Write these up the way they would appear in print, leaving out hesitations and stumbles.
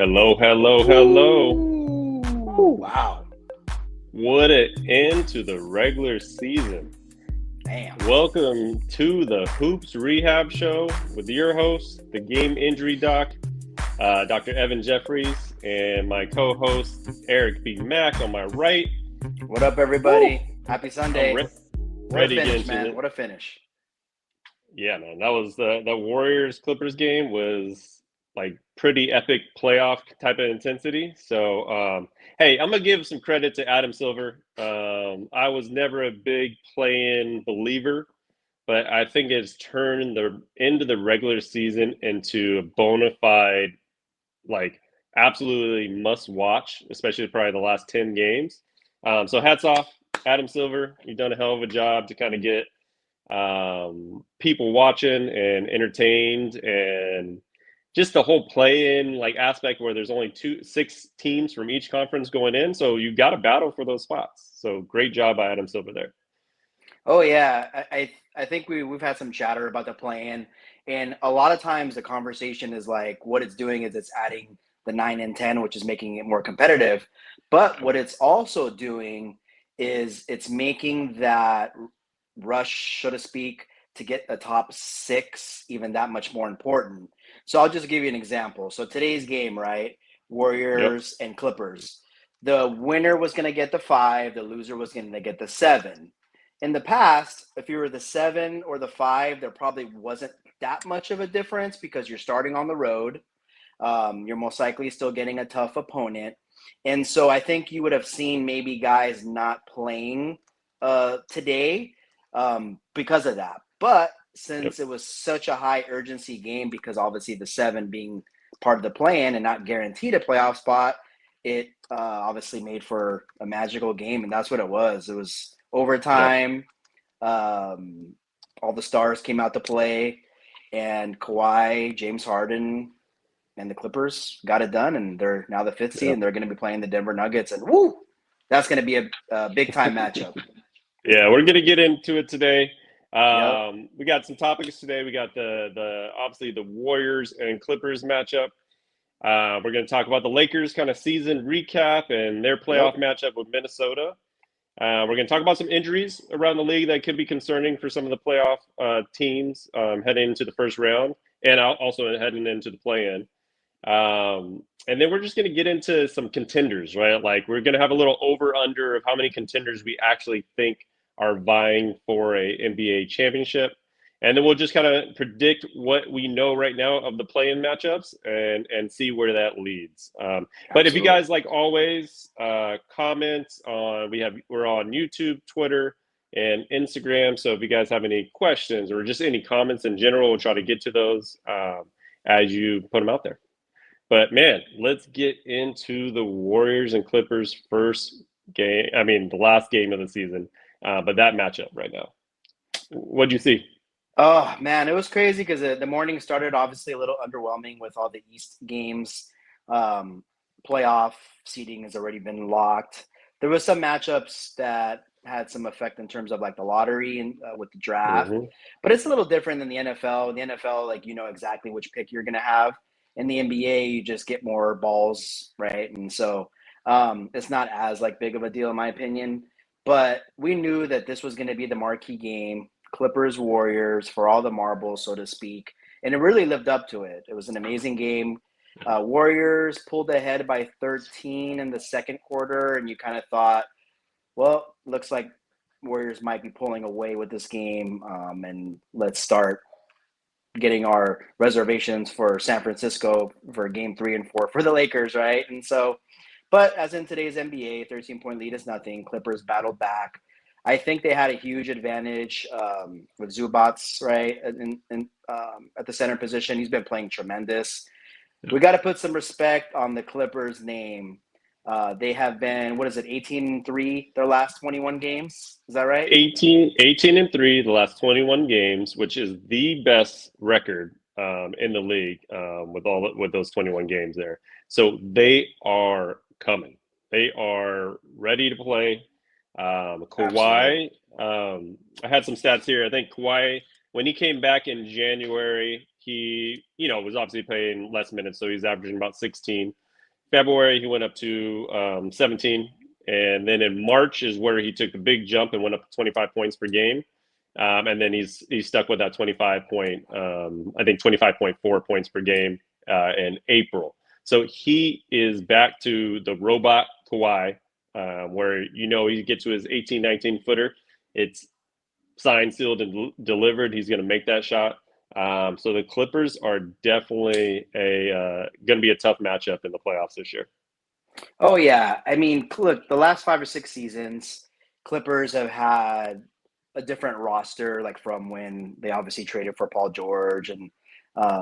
Hello, hello, hello. Ooh, wow. What an end to the regular season. Damn. Welcome to the Hoops Rehab Show with your host, the game injury doc, Dr. Evan Jeffries, and my co-host, Eric B. Mack on my right. What up, everybody? Woo! Happy Sunday. I'm What ready a to get finish, into man. it. What a finish. Yeah, man, that was the Warriors-Clippers game was like pretty epic playoff type of intensity. So, hey, I'm gonna give some credit to Adam Silver. I was never a big play-in believer, but I think it's turned the end of the regular season into a bona fide, like absolutely must watch, especially probably the last 10 games. So hats off, Adam Silver. You've done a hell of a job to kind of get people watching and entertained, and just the whole play-in like aspect where there's only 6 teams from each conference going in, so you got to battle for those spots. So great job by Adam Silver there. Oh yeah, I think we've had some chatter about the plan, and a lot of times the conversation is like what it's doing is it's adding the 9 and 10, which is making it more competitive. But what it's also doing is it's making that rush, so to speak, to get the top 6 even that much more important. So I'll just give you an example. So today's game, right? Yep. Warriors and Clippers. The winner was going to get the 5, the loser was going to get the 7. In the past, if you were the 7 or the 5, there probably wasn't that much of a difference because you're starting on the road. You're most likely still getting a tough opponent. And so I think you would have seen maybe guys not playing today because of that. But Yep. since it was such a high urgency game, because obviously the 7 being part of the plan and not guaranteed a playoff spot, it obviously made for a magical game. And that's what it was. It was Yep. overtime. All the stars came out to play, and Kawhi, James Harden, and the Clippers got it done. And they're now the 5th seed, Yep. and they're going to be playing the Denver Nuggets. And woo, that's going to be a big time matchup. Yeah, we're gonna get into it today. Yep. We got some topics today. We got the obviously the Warriors and Clippers matchup. We're going to talk about the Lakers kind of season recap and their playoff Yep. matchup with Minnesota. We're going to talk about some injuries around the league that could be concerning for some of the playoff teams heading into the first round, and also heading into the play-in. And then we're just going to get into some contenders, right? Like we're going to have a little over/under of how many contenders we actually think are vying for a NBA championship. And then we'll just kind of predict what we know right now of the play-in matchups and see where that leads. But if you Absolutely. guys, like always, comment on we're on YouTube, Twitter, and Instagram. So if you guys have any questions or just any comments in general, we'll try to get to those as you put them out there. But man, let's get into the Warriors and Clippers first game. I mean, the last game of the season, but that matchup right now. What'd you see? Oh man, it was crazy because the morning started obviously a little underwhelming with all the East games. Um, Playoff seeding has already been locked. There was some matchups that had some effect in terms of like the lottery and with the draft, Mm-hmm. but it's a little different than the NFL. In the NFL, like you know exactly which pick you're going to have. In the NBA, you just get more balls, right? And so it's not as like big of a deal in my opinion. But we knew that this was going to be the marquee game. Clippers Warriors for all the marbles, so to speak. And it really lived up to it. It was an amazing game. Warriors pulled ahead by 13 in the second quarter, and you kind of thought, well, looks like Warriors might be pulling away with this game, and let's start getting our reservations for San Francisco for game 3 and 4 for the Lakers, right? And so, but as in today's NBA, 13-point lead is nothing. Clippers battled back. I think they had a huge advantage with Zubats, right, at the center position. He's been playing tremendous. We got to put some respect on the Clippers' name. They have been, what is it, 18-3 their last 21 games? Is that right? 18-3 the last 21 games, which is the best record in the league with those 21 games there. So they are coming. They are ready to play. Absolutely. Kawhi, I had some stats here. I think Kawhi, when he came back in January, he was obviously playing less minutes, so he's averaging about 16. February, he went up to 17. And then in March is where he took the big jump and went up to 25 points per game. And then he's stuck with that 25.4 points per game in April. So he is back to the robot Kawhi, where he gets to his 18, 19 footer. It's signed, sealed, and delivered. He's going to make that shot. So the Clippers are definitely going to be a tough matchup in the playoffs this year. Oh yeah, I mean, look, the last 5 or 6 seasons, Clippers have had a different roster, like from when they obviously traded for Paul George and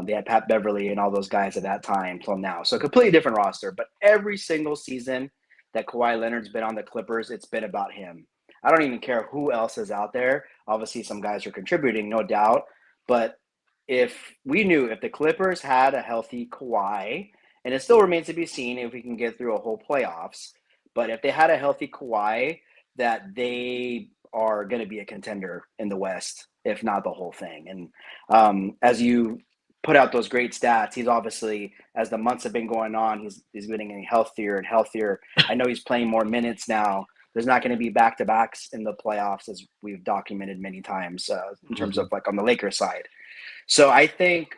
they had Pat Beverly and all those guys at that time till now. So a completely different roster. But every single season that Kawhi Leonard's been on the Clippers, it's been about him. I don't even care who else is out there. Obviously, some guys are contributing, no doubt. But if the Clippers had a healthy Kawhi, and it still remains to be seen if we can get through a whole playoffs, but if they had a healthy Kawhi, that they are going to be a contender in the West, if not the whole thing. And as you put out those great stats, he's obviously, as the months have been going on, he's getting healthier and healthier. I know he's playing more minutes now. There's not going to be back-to-backs in the playoffs, as we've documented many times in terms of like on the Lakers side. So I think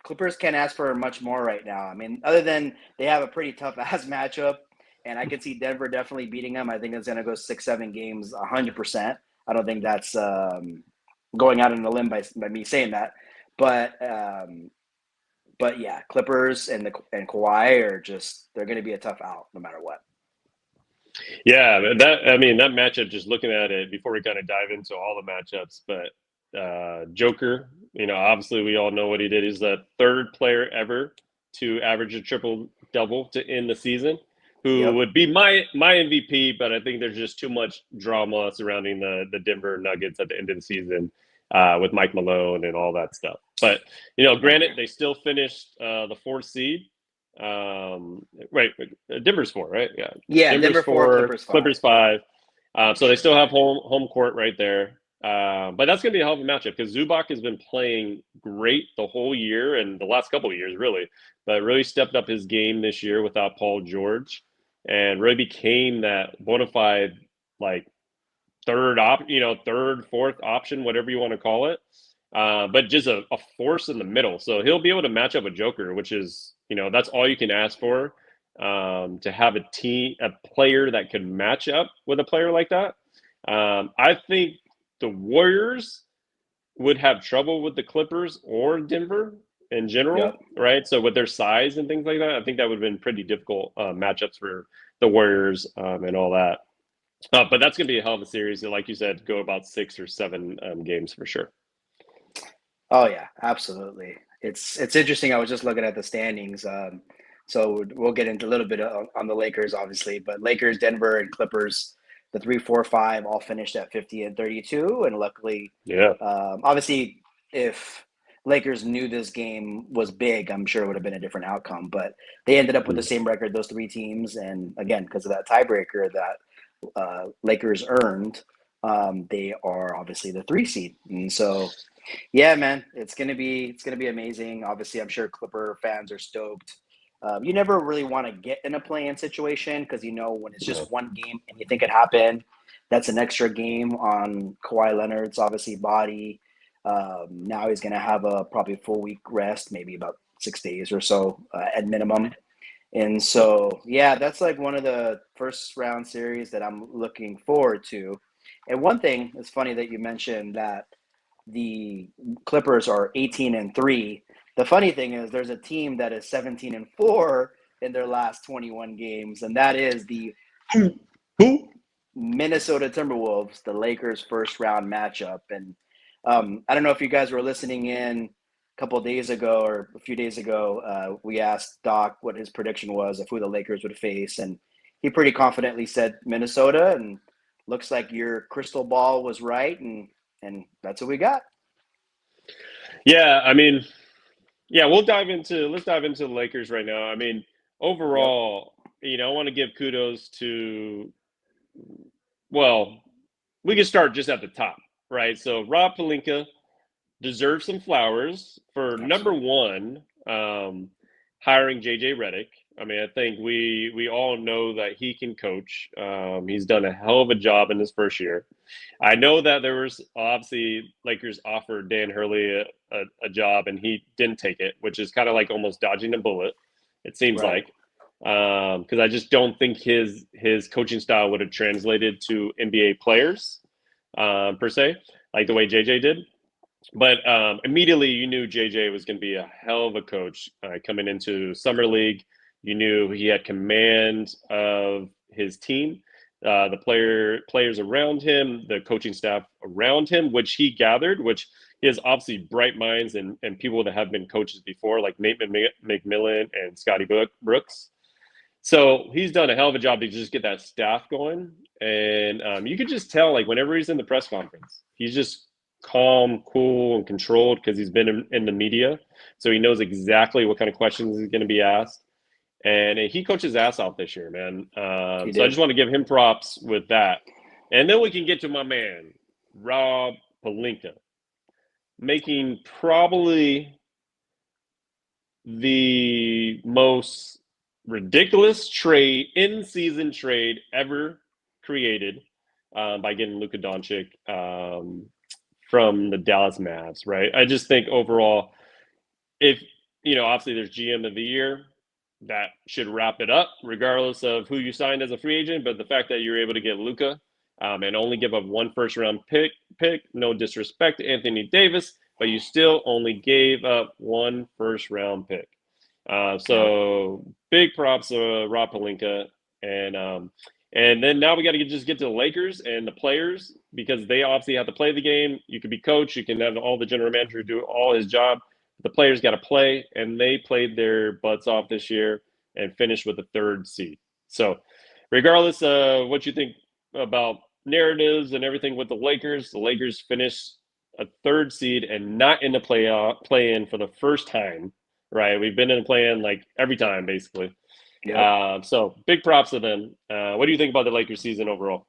Clippers can't ask for much more right now. I mean, other than they have a pretty tough-ass matchup, and I could see Denver definitely beating them. I think it's going to go 6-7 games, 100%. I don't think that's going out on a limb by me saying that. But yeah, Clippers and Kawhi are they're going to be a tough out no matter what. Yeah, that matchup, just looking at it before we kind of dive into all the matchups, but Joker, obviously we all know what he did. He's the third player ever to average a triple-double to end the season, who would be my MVP, but I think there's just too much drama surrounding the Denver Nuggets at the end of the season with Mike Malone and all that stuff. But, granted, they still finished the 4th seed. Right, Denver's 4, right? Yeah, Denver's Denver 4, Clippers 5. So they still have home court right there. But that's going to be a hell of a matchup because Zubac has been playing great the whole year and the last couple of years, really, but really stepped up his game this year without Paul George and really became that bona fide, like, third, fourth option, whatever you want to call it. But just a force in the middle. So he'll be able to match up with Joker, which is, that's all you can ask for, to have a player that could match up with a player like that. I think the Warriors would have trouble with the Clippers or Denver in general, right? So with their size and things like that, I think that would have been pretty difficult matchups for the Warriors and all that. But that's going to be a hell of a series. And like you said, go about 6 or 7 games for sure. Oh yeah, absolutely. It's interesting. I was just looking at the standings. So we'll get into a little bit on the Lakers, obviously, but Lakers, Denver, and Clippers, the 3, 4, 5 all finished at 50 and 32. And luckily, obviously, if Lakers knew this game was big, I'm sure it would have been a different outcome. But they ended up with the same record, those 3 teams. And again, because of that tiebreaker that Lakers earned, they are obviously the 3 seed. And so, yeah, man, it's gonna be amazing. Obviously, I'm sure Clipper fans are stoked. You never really want to get in a play-in situation because when it's just one game and you think it happened, that's an extra game on Kawhi Leonard's obviously body. Now he's gonna have a probably full week rest, maybe about 6 days or so at minimum. And so, yeah, that's like one of the first round series that I'm looking forward to. And one thing, it's funny that you mentioned that the Clippers are 18 and 3. The funny thing is there's a team that is 17 and 4 in their last 21 games, and that is the Minnesota Timberwolves, the Lakers' first round matchup. And I don't know if you guys were listening in a couple of days ago or a few days ago. We asked Doc what his prediction was of who the Lakers would face, and he pretty confidently said Minnesota. And looks like your crystal ball was right, and that's what we got. Yeah, let's dive into the Lakers right now. I mean, overall, I want to give kudos to, well, we can start just at the top, right? So Rob Pelinka deserves some flowers for number one, hiring JJ Redick. I mean, I think we all know that he can coach. He's done a hell of a job in his first year. I know that there was obviously Lakers offered Dan Hurley a job and he didn't take it, which is kind of like almost dodging a bullet. It seems Right. like because I just don't think his coaching style would have translated to NBA players per se, like the way JJ did. But immediately you knew JJ was going to be a hell of a coach coming into summer league. You knew he had command of his team, the players around him, the coaching staff around him, which he gathered, which he has obviously bright minds and people that have been coaches before, like Nate McMillan and Scotty Brooks. So he's done a hell of a job to just get that staff going. And you could just tell, like, whenever he's in the press conference, he's just calm, cool, and controlled because he's been in the media. So he knows exactly what kind of questions he's going to be asked. And he coached his ass off this year, man. So I just want to give him props with that. And then we can get to my man, Rob Pelinka, making probably the most ridiculous trade, in-season trade ever created by getting Luka Doncic from the Dallas Mavs, right? I just think overall, if, obviously there's GM of the year, that should wrap it up, regardless of who you signed as a free agent. But the fact that you're able to get Luka and only give up one first-round pick, no disrespect to Anthony Davis, but you still only gave up one first-round pick. So big props to Rob Pelinka. And then now we got to just get to the Lakers and the players because they obviously have to play the game. You can be coach. You can have all the general manager do all his job. The players got to play, and they played their butts off this year and finished with a 3rd seed. So regardless of what you think about narratives and everything with the Lakers finished a 3rd seed and not in the play-in for the first time, right? We've been in the play-in like every time, basically. Yep. So big props to them. What do you think about the Lakers season overall?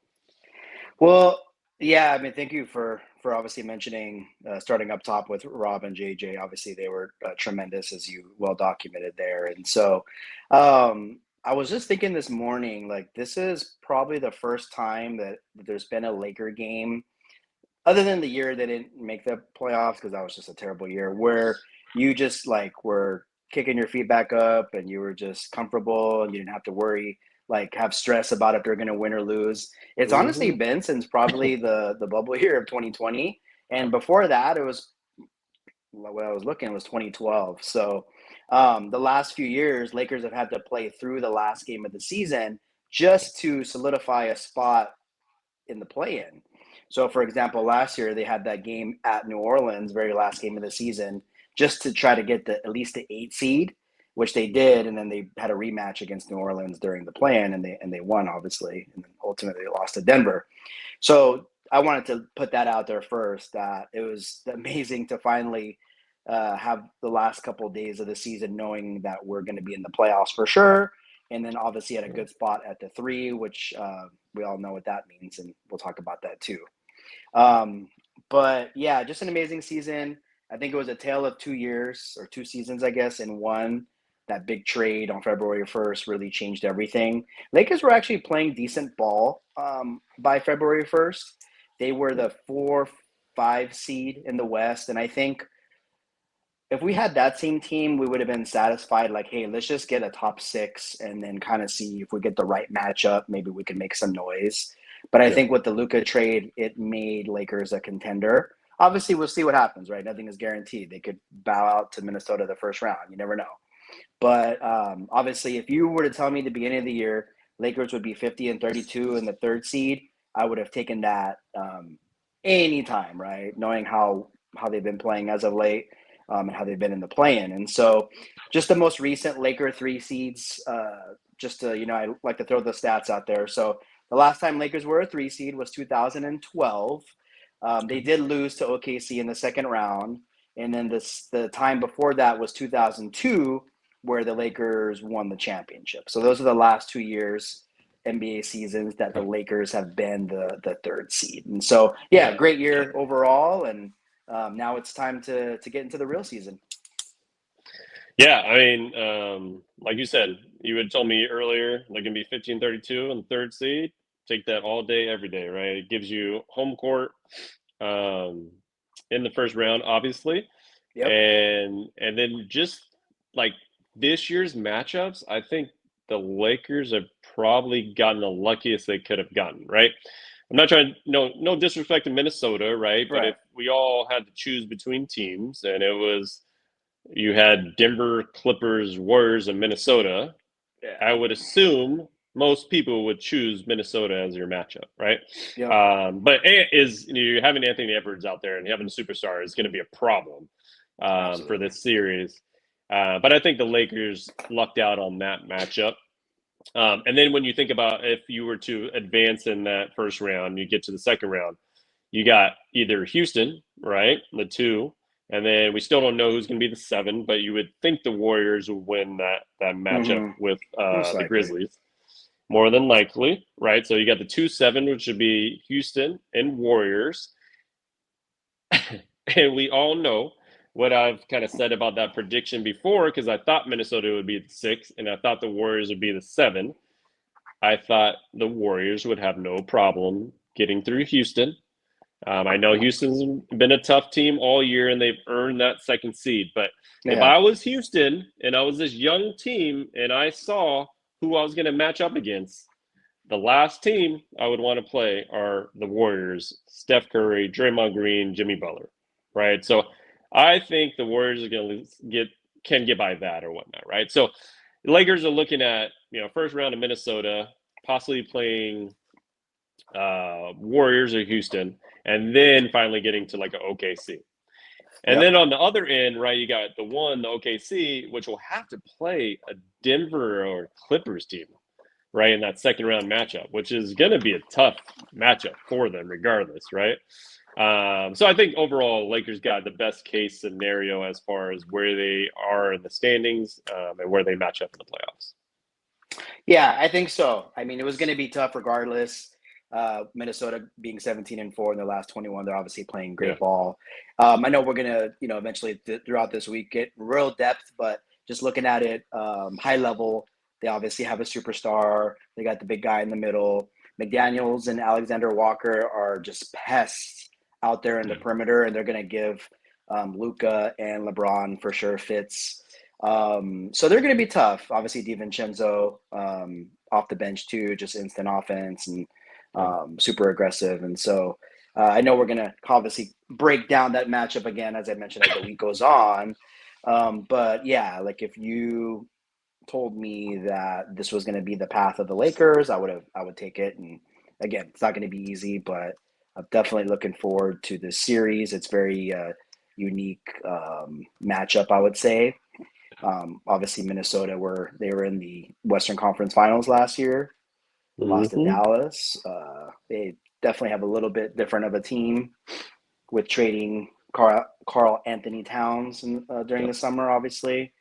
Well, yeah, I mean, thank you for obviously mentioning starting up top with Rob and JJ. Obviously, they were tremendous, as you well documented there. And so I was just thinking this morning, like, this is probably the first time that there's been a Laker game, other than the year they didn't make the playoffs, because that was just a terrible year, where you just like were kicking your feet back up and you were just comfortable and you didn't have to worry, like have stress about if they're going to win or lose. It's honestly been since probably the bubble year of 2020. And before that, it was, when I was looking, it was 2012. So the last few years, Lakers have had to play through the last game of the season just to solidify a spot in the play-in. So, for example, last year they had that game at New Orleans, very last game of the season, just to try to get at least the 8 seed, which they did, and then they had a rematch against New Orleans during the play-in, and they won, obviously, and then ultimately lost to Denver. So I wanted to put that out there first, that it was amazing to finally have the last couple of days of the season knowing that we're going to be in the playoffs for sure, and then obviously at a good spot at the 3, which we all know what that means, and we'll talk about that too. But yeah, just an amazing season. I think it was a tale of 2 years, or 2 seasons, I guess, in one. That big trade on February 1st really changed everything. Lakers were actually playing decent ball by February 1st. They were the 4-5 seed in the West. And I think if we had that same team, we would have been satisfied, like, hey, let's just get a top 6 and then kind of see if we get the right matchup. Maybe we can make some noise. But I think with the Luka trade, it made Lakers a contender. Obviously, we'll see what happens, right? Nothing is guaranteed. They could bow out to Minnesota the first round. You never know. But obviously, if you were to tell me at the beginning of the year, Lakers would be 50-32 in the 3rd seed, I would have taken that anytime, right? Knowing how they've been playing as of late and how they've been in the play-in. And so just the most recent Laker 3 seeds, just to, I like to throw the stats out there. So the last time Lakers were a 3 seed was 2012. They did lose to OKC in the 2nd round. And then the time before that was 2002, where the Lakers won the championship. So those are the last 2 years, NBA seasons, that the Lakers have been the 3rd seed. And so, yeah, great year overall. And now it's time to get into the real season. Yeah, I mean, like you said, you had told me earlier they're going to be 15-32 and third seed. Take that all day, every day, right? It gives you home court um, in the first round, obviously, Yep. and then just like this year's matchups, I think the Lakers have probably gotten the luckiest they could have gotten, right? I'm not trying, no disrespect to Minnesota, right? But Right. if we all had to choose between teams, and it was you had Denver, Clippers, Warriors, and Minnesota, Yeah. I would assume most people would choose Minnesota as your matchup, right? Yep. But you're having Anthony Edwards out there and having a superstar is going to be a problem for Absolutely. this series. But I think the Lakers lucked out on that matchup. And then when you think about if you were to advance in that first round, you get to the second round, you got either Houston, right, the 2, and then we still don't know who's going to be the 7, but you would think the Warriors would win that matchup Mm-hmm. with Most the likely. Grizzlies, more than likely, right? So you got the 2-7, which would be Houston and Warriors, and we all know what I've kind of said about that prediction before because I thought Minnesota would be the 6, and I thought the Warriors would be the 7. I thought the Warriors would have no problem getting through Houston. I know Houston's been a tough team all year, and they've earned that second seed. But if Yeah. I was Houston and I was this young team and I saw who I was going to match up against, the last team I would want to play are the Warriors, Steph Curry, Draymond Green, Jimmy Butler, right? So I think the Warriors are going to can get by that or whatnot, right? So the Lakers are looking at first round of Minnesota, possibly playing Warriors or Houston, and then finally getting to like an OKC. And Yep. then on the other end, right, you got the OKC, which will have to play a Denver or Clippers team, right, in that second round matchup, which is going to be a tough matchup for them regardless, right? So I think overall, Lakers got the best case scenario as far as where they are in the standings and where they match up in the playoffs. Yeah, I think so. I mean, it was going to be tough regardless. Minnesota being 17-4 in their last 21, they're obviously playing Yeah. great ball. I know we're going to, eventually throughout this week get real depth, but just looking at it high level, they obviously have a superstar. They got the big guy in the middle. McDaniels and Alexander Walker are just pests out there in the perimeter, and they're going to give Luka and LeBron for sure fits. So they're going to be tough. Obviously, DiVincenzo off the bench too, just instant offense and super aggressive. And so I know we're going to obviously break down that matchup again, as I mentioned, as the week goes on. But yeah, like if you told me that this was going to be the path of the Lakers, I would take it. And again, it's not going to be easy, but I'm definitely looking forward to this series. It's very unique matchup, I would say. Obviously, Minnesota they were in the Western Conference Finals last year, lost to Mm-hmm. Dallas. They definitely have a little bit different of a team with trading Carl Anthony Towns during the summer, obviously.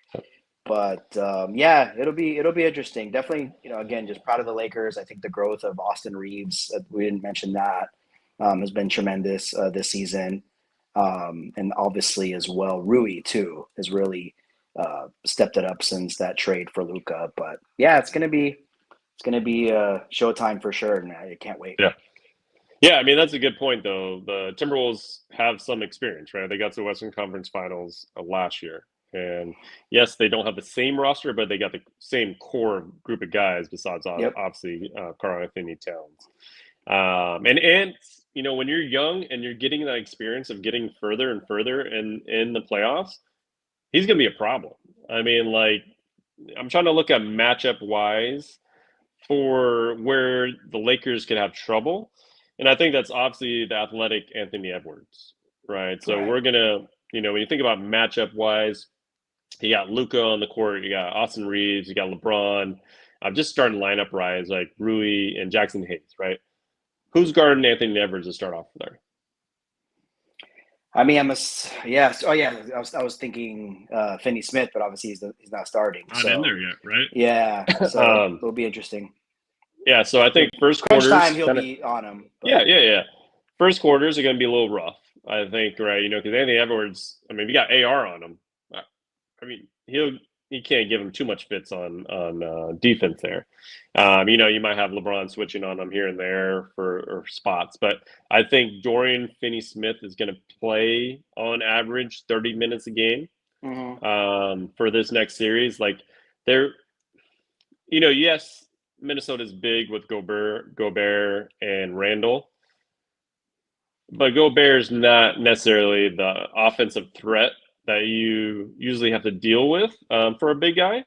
But yeah, it'll be interesting. Definitely, again, just proud of the Lakers. I think the growth of Austin Reeves, we didn't mention that, has been tremendous this season. And obviously as well, Rui too has really stepped it up since that trade for Luka. But yeah, it's gonna be showtime for sure, and I can't wait. Yeah. Yeah, I mean that's a good point though. The Timberwolves have some experience, right? They got to the Western Conference Finals last year, and yes, they don't have the same roster, but they got the same core group of guys. Besides, Yep. obviously, Karl Anthony Towns, and when you're young and you're getting that experience of getting further and further in the playoffs, he's gonna be a problem. I mean, like I'm trying to look at matchup wise for where the Lakers could have trouble. And I think that's obviously the athletic Anthony Edwards, right? So Right. we're going to, when you think about matchup wise, you got Luca on the court, you got Austin Reeves, you got LeBron. I'm just starting lineup rise like Rui and Jackson Hayes, right? Who's guarding Anthony Edwards to start off there? I mean, yes. Oh yeah, I was thinking Finney Smith, but obviously he's not starting. Not in So there yet, right? yeah, so it'll be interesting. Yeah, so I think first Crunch time, quarters he'll kind of be on him. yeah, But yeah, yeah. First quarters are going to be a little rough, I think, right? Because Anthony Edwards, I mean, we got AR on him. I mean, you can't give him too much fits on defense there. You might have LeBron switching on him here and there for spots, but I think Dorian Finney-Smith is going to play on average 30 minutes a game Mm-hmm. for this next series. Like they're, yes, Minnesota's big with Gobert and Randall, but Gobert's not necessarily the offensive threat that you usually have to deal with for a big guy.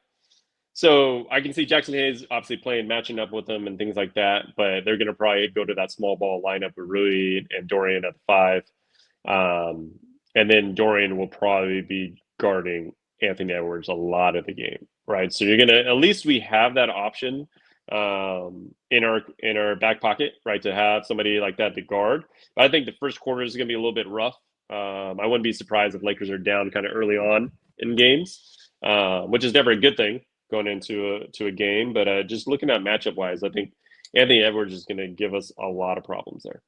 So I can see Jackson Hayes obviously playing, matching up with them and things like that, but they're going to probably go to that small ball lineup with Rui and Dorian at the 5. And then Dorian will probably be guarding Anthony Edwards a lot of the game, right? So you're going to, at least we have that option in our back pocket, right, to have somebody like that to guard. But I think the first quarter is going to be a little bit rough. I wouldn't be surprised if Lakers are down kind of early on in games, which is never a good thing going into a game. But just looking at matchup wise, I think Anthony Edwards is going to give us a lot of problems there.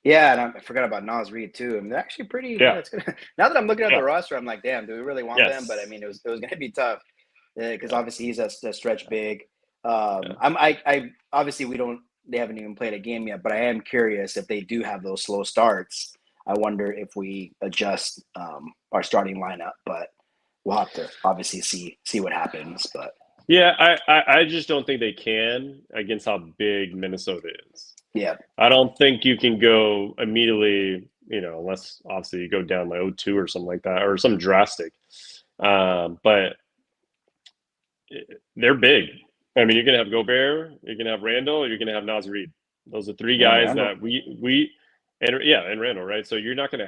Yeah, and I forgot about Nas Reed too. I mean, they're actually pretty. Yeah. It's gonna, now that I'm looking at the roster, I'm like, damn, do we really want them? Yes. But I mean, it was going to be tough because obviously he's a stretch big. Yeah. I obviously they haven't even played a game yet, but I am curious if they do have those slow starts. I wonder if we adjust our starting lineup, but we'll have to obviously see what happens. But yeah, I just don't think they can against how big Minnesota is. yeah, I don't think you can go immediately, unless obviously you go down like 0-2 or something like that, or something drastic. But they're big. I mean, you're going to have Gobert, you're going to have Randall, you're going to have Nas Reed. Those are three guys that and Randall, right? So we're not going to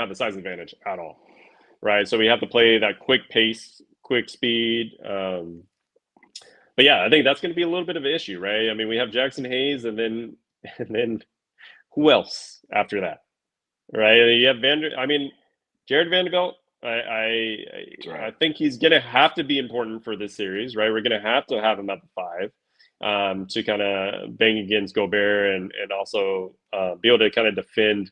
have the size advantage at all, right? So we have to play that quick pace, quick speed. But yeah, I think that's going to be a little bit of an issue, right? I mean, we have Jackson Hayes, and then who else after that, right? You have Jared Vanderbilt. I think he's going to have to be important for this series, right? We're going to have him at the 5 to kind of bang against Gobert and also be able to kind of defend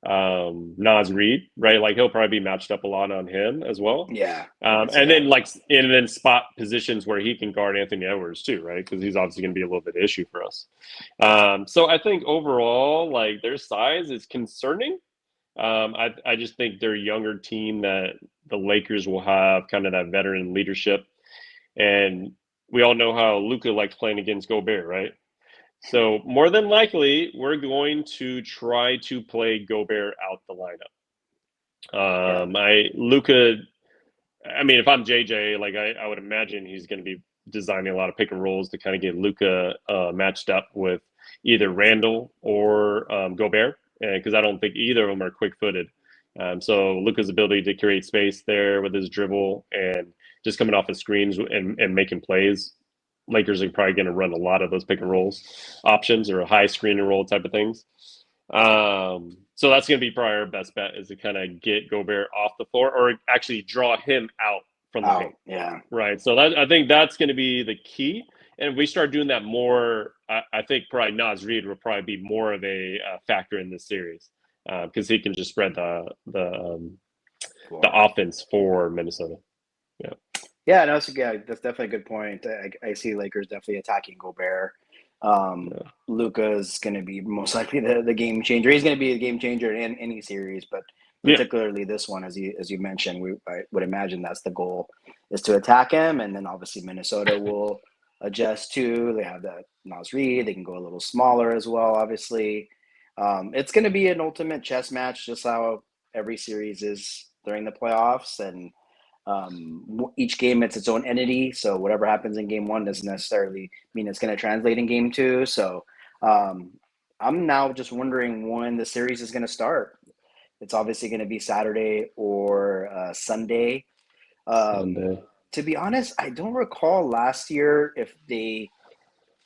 Nas Reed, right? Like he'll probably be matched up a lot on him as well. Yeah. And then spot positions where he can guard Anthony Edwards too, right? Because he's obviously going to be a little bit of an issue for us. So I think overall, like their size is concerning. I just think they're a younger team that the Lakers will have kind of that veteran leadership. And we all know how Luka likes playing against Gobert, right? So more than likely, we're going to try to play Gobert out the lineup. If I'm JJ, like I would imagine he's going to be designing a lot of pick and rolls to kind of get Luka matched up with either Randall or Gobert, because I don't think either of them are quick-footed. So Luka's ability to create space there with his dribble and just coming off his screens and making plays. Lakers are probably going to run a lot of those pick and rolls options or a high screen and roll type of things. So that's going to be probably our best bet, is to kind of get Gobert off the floor or actually draw him out from the paint. Yeah. Right. So I think that's going to be the key. And if we start doing that more, I think probably Nas Reed will probably be more of a factor in this series because he can just spread the offense for Minnesota. Yeah. Yeah, no, that's definitely a good point. I see Lakers definitely attacking Gobert. Luka is going to be most likely the game changer. He's going to be a game changer in any series, but particularly this one, as you mentioned, I would imagine that's the goal, is to attack him, and then obviously Minnesota will adjust too. They have that Nas Reed. They can go a little smaller as well. Obviously, it's going to be an ultimate chess match, just how every series is during the playoffs, and each game it's its own entity, so whatever happens in game 1 doesn't necessarily mean it's going to translate in game 2. So I'm now just wondering when the series is going to start. It's obviously going to be Saturday or Sunday. To be honest, I don't recall last year if they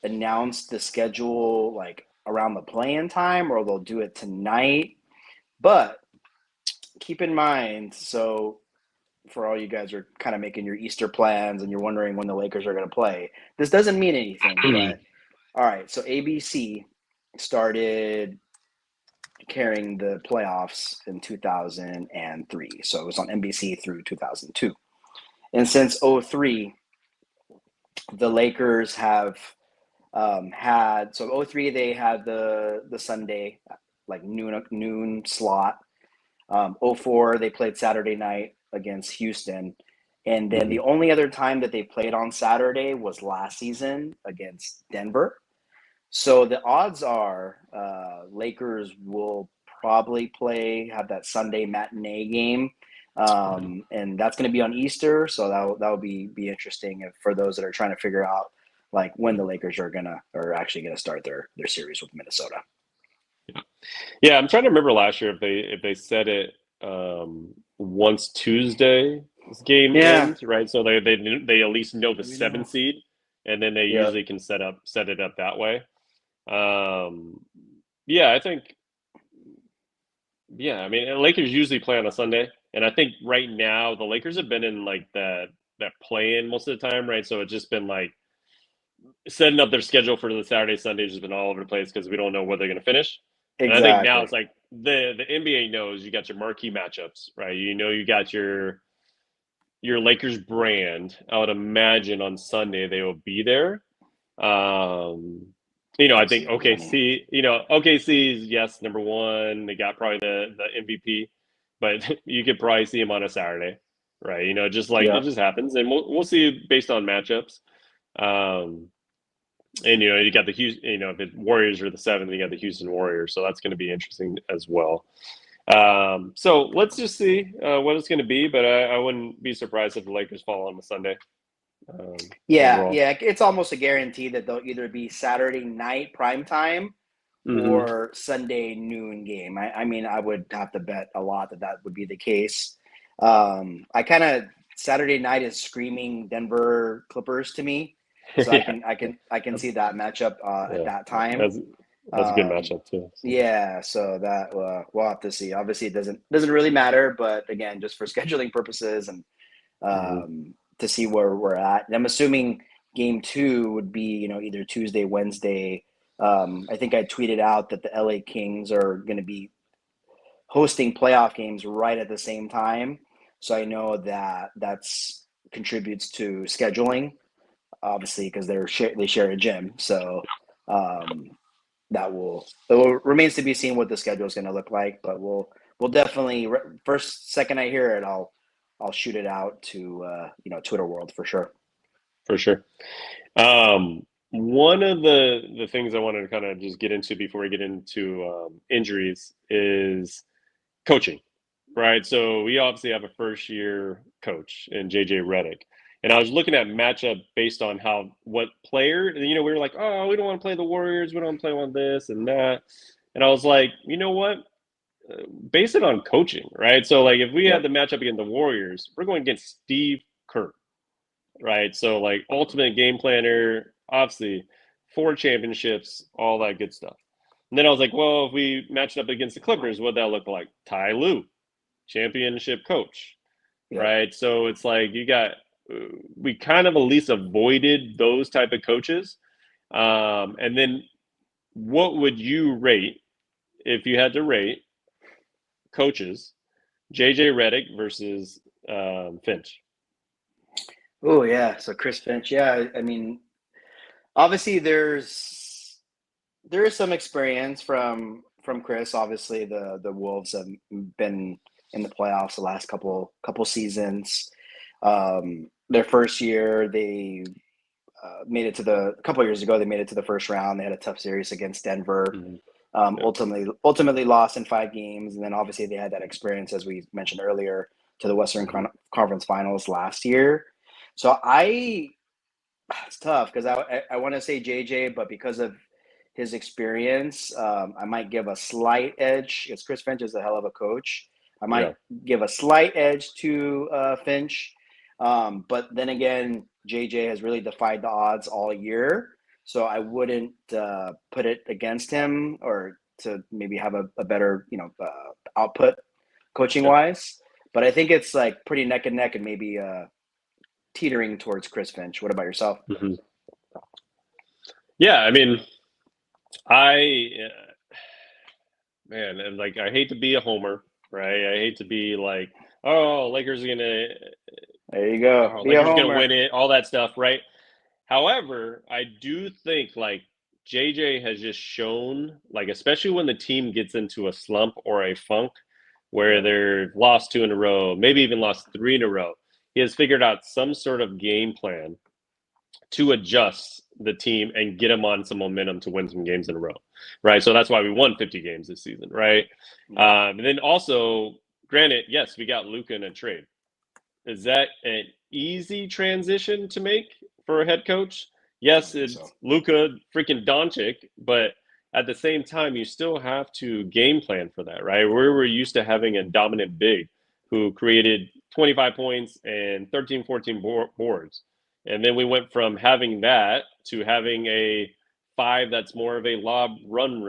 announced the schedule like around the play-in time, or they'll do it tonight. But keep in mind, so for all you guys are kind of making your Easter plans and you're wondering when the Lakers are going to play, this doesn't mean anything. But all right, so ABC started carrying the playoffs in 2003. So it was on NBC through 2002. And since '03, the Lakers have had, so '03 they had the Sunday like noon slot. '04 they played Saturday night against Houston, and then the only other time that they played on Saturday was last season against Denver. So the odds are Lakers will probably have that Sunday matinee game, and that's going to be on Easter. So that will be interesting for those that are trying to figure out like when the Lakers are actually gonna start their series with Minnesota. Yeah, I'm trying to remember last year if they said it once Tuesday's game ends, right? So they at least know the 7th seed, and then they usually can set it up that way. Yeah, I think. Yeah, I mean, the Lakers usually play on a Sunday, and I think right now the Lakers have been in like that play-in most of the time, right? So it's just been like setting up their schedule for the Saturday, Sunday has just been all over the place because we don't know where they're going to finish. Exactly. And I think now it's like the NBA knows you got your marquee matchups, right? You know, you got your Lakers brand. I would imagine on Sunday they will be there. You know, I think OKC, OKC is, yes, number one. They got probably the MVP, but you could probably see him on a Saturday, right? You know, just like it just happens. And we'll see based on matchups. And, you know, you got the Houston, you know, the Warriors are the 7th, you got the Houston Warriors. So that's going to be interesting as well. So let's just see what it's going to be. But I wouldn't be surprised if the Lakers fall on the Sunday. Yeah. It's almost a guarantee that they'll either be Saturday night prime time or Sunday noon game. I mean, I would have to bet a lot that would be the case. Saturday night is screaming Denver Clippers to me. So I can see that matchup at that time. That's a good matchup too. So. Yeah, so that we'll have to see. Obviously, it doesn't really matter, but again, just for scheduling purposes and to see where we're at. And I'm assuming game 2 would be, you know, either Tuesday, Wednesday. I think I tweeted out that the LA Kings are going to be hosting playoff games right at the same time. So I know that's contributes to scheduling. Obviously, because they share a gym, so it remains to be seen what the schedule is going to look like. But we'll definitely second I hear it, I'll shoot it out to Twitter world for sure. For sure. One of the things I wanted to kind of just get into before we get into injuries is coaching, right? So we obviously have a first year coach in JJ Redick. And I was looking at matchup based on what player, and, you know, we were like, oh, we don't want to play the Warriors. We don't want to play on this and that. And I was like, you know what? Base it on coaching, right? So, like, if we had the matchup against the Warriors, we're going against Steve Kerr, right? So, like, ultimate game planner, obviously, 4 championships, all that good stuff. And then I was like, well, if we matched up against the Clippers, what'd that look like? Ty Lue, championship coach, right? So it's like we kind of at least avoided those type of coaches. And then what would you rate if you had to rate coaches, JJ Redick versus Finch? Oh, yeah. So Chris Finch. Yeah. I mean, obviously there is some experience from Chris. Obviously the Wolves have been in the playoffs the last couple seasons. Their first year, they made it a couple years ago. They made it to the first round. They had a tough series against Denver. Ultimately lost in 5 games, and then obviously they had that experience, as we mentioned earlier, to the Western Conference Finals last year. So it's tough because I want to say JJ, but because of his experience, I might give a slight edge. Because Chris Finch is a hell of a coach. I might give a slight edge to Finch. But then again, JJ has really defied the odds all year. So I wouldn't put it against him or to maybe have a better, output coaching wise. But I think it's like pretty neck and neck and maybe teetering towards Chris Finch. What about yourself? Mm-hmm. Yeah, I mean, Man, and like I hate to be a homer, right? I hate to be like, oh, There you go. Be a Lakers are gonna homer. win it, all that stuff, right? However, I do think like JJ has just shown, like especially when the team gets into a slump or a funk where Yep. they're lost 2 in a row, maybe even lost 3 in a row, he has figured out some sort of game plan to adjust the team and get them on some momentum to win some games in a row, right? So that's why we won 50 games this season, right? Yep. And then also, granted, yes, we got Luka in a trade. Is that an easy transition to make for a head coach? I don't Yes, think so. it's Luka freaking Doncic, but at the same time, you still have to game plan for that, right? We were used to having a dominant big who created 25 points and 13, 14 boards. And then we went from having that to having a five that's more of a lob rim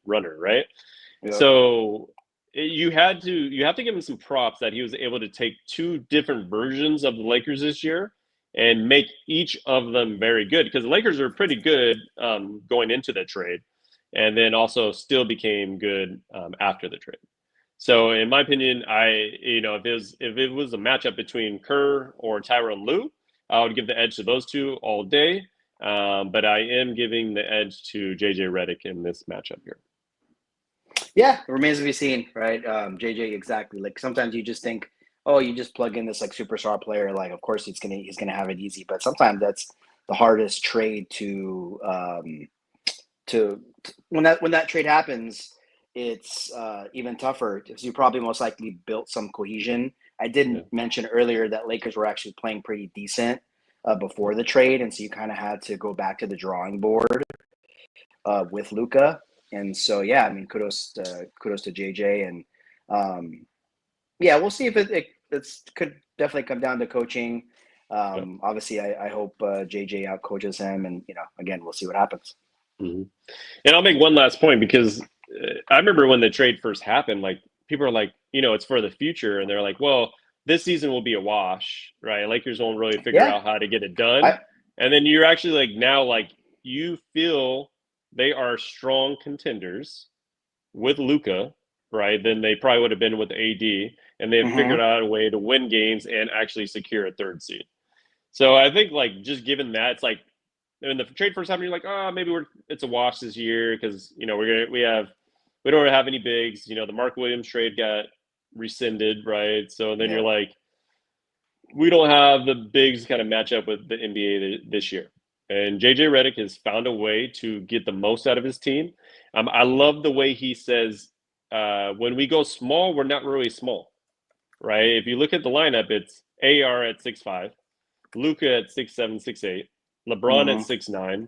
runner, right? Yep. So you have to give him some props that he was able to take two different versions of the Lakers this year and make each of them very good because the Lakers are pretty good going into the trade, and then also still became good after the trade. So in my opinion, if it was a matchup between Kerr or Tyronn Lue, I would give the edge to those two all day. But I am giving the edge to JJ Redick in this matchup here. Yeah, it remains to be seen, right? JJ, exactly. Like sometimes you just think, oh, you just plug in this like superstar player, like of course he's gonna have it easy. But sometimes that's the hardest trade to when that trade happens, it's even tougher because you probably most likely built some cohesion. I Yeah. did mention earlier that Lakers were actually playing pretty decent before the trade, and so you kind of had to go back to the drawing board with Luca. And so, yeah, I mean, kudos to JJ, and um, yeah, we'll see if it's could definitely come down to coaching. Yeah. Obviously, I hope JJ out coaches him, and again, we'll see what happens. Mm-hmm. And I'll make one last point because I remember when the trade first happened, like people are like, it's for the future, and they're like, well, this season will be a wash, right? Lakers won't really figure Yeah, out how to get it done, I and then you're actually like now like you feel they are strong contenders with Luca, right? Than they probably would have been with AD, and they've figured mm-hmm. out a way to win games and actually secure a third seed. So I think like just given that, it's like when the trade first happened, you're like, oh, maybe it's a wash this year because we don't have any bigs. The Mark Williams trade got rescinded, right? So then you're Yeah. like, we don't have the bigs kind of match up with the NBA this year. And JJ Redick has found a way to get the most out of his team. I love the way he says, when we go small, we're not really small, right? If you look at the lineup, it's AR at 6'5", Luca at 6'7", 6'8", LeBron at Mm-hmm. 6'9",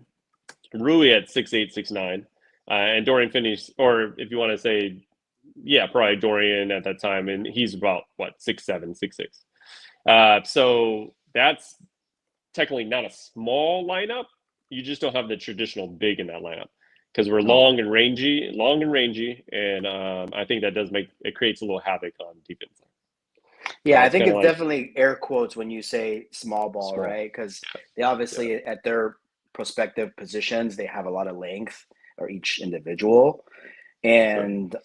Rui at 6'8", 6'9", and Dorian Finney, or if you want to say, yeah, probably Dorian at that time, and he's about what 6'7", 6'6". So that's technically not a small lineup. You just don't have the traditional big in that lineup because we're No. long and rangy, and I think that does make it creates a little havoc on defense. So Yeah, I that's think kind of it's like definitely air quotes when you say small ball, small. right? Because they Yeah, obviously at their prospective positions they have a lot of length or each individual. sure. And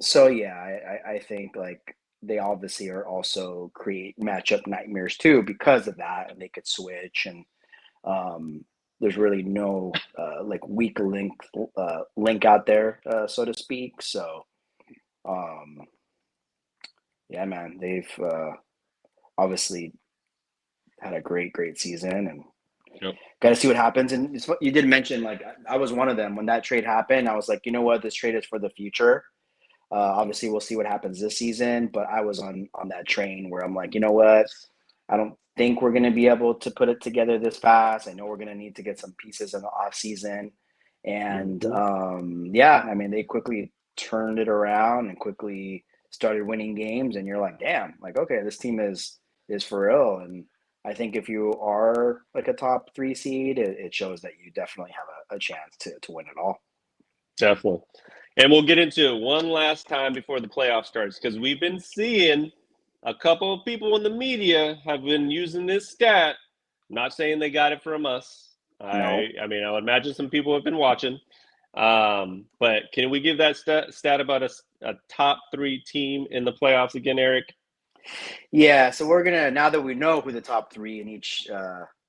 so yeah, I think like they obviously are also create matchup nightmares too because of that, and they could switch, and um, there's really no like weak link out there, so to speak. So um, yeah, man, they've obviously had a great season, and Yep. got to see what happens. And you did mention like I was one of them when that trade happened. I was like, you know what, this trade is for the future. Obviously, we'll see what happens this season, but I was on that train where I'm like, you know what? I don't think we're going to be able to put it together this fast. I know we're going to need to get some pieces in the off season, and Mm-hmm. yeah, I mean, they quickly turned it around and quickly started winning games, and you're like, damn, like okay, this team is for real. And I think if you are like a top three seed, it shows that you definitely have a chance to win it all. Definitely. And we'll get into it one last time before the playoff starts because we've been seeing a couple of people in the media have been using this stat. Not saying they got it from us. No. I mean, I would imagine some people have been watching. But can we give that stat about a top 3 team in the playoffs again, Eric? Yeah, so we're gonna, now that we know who the top three in each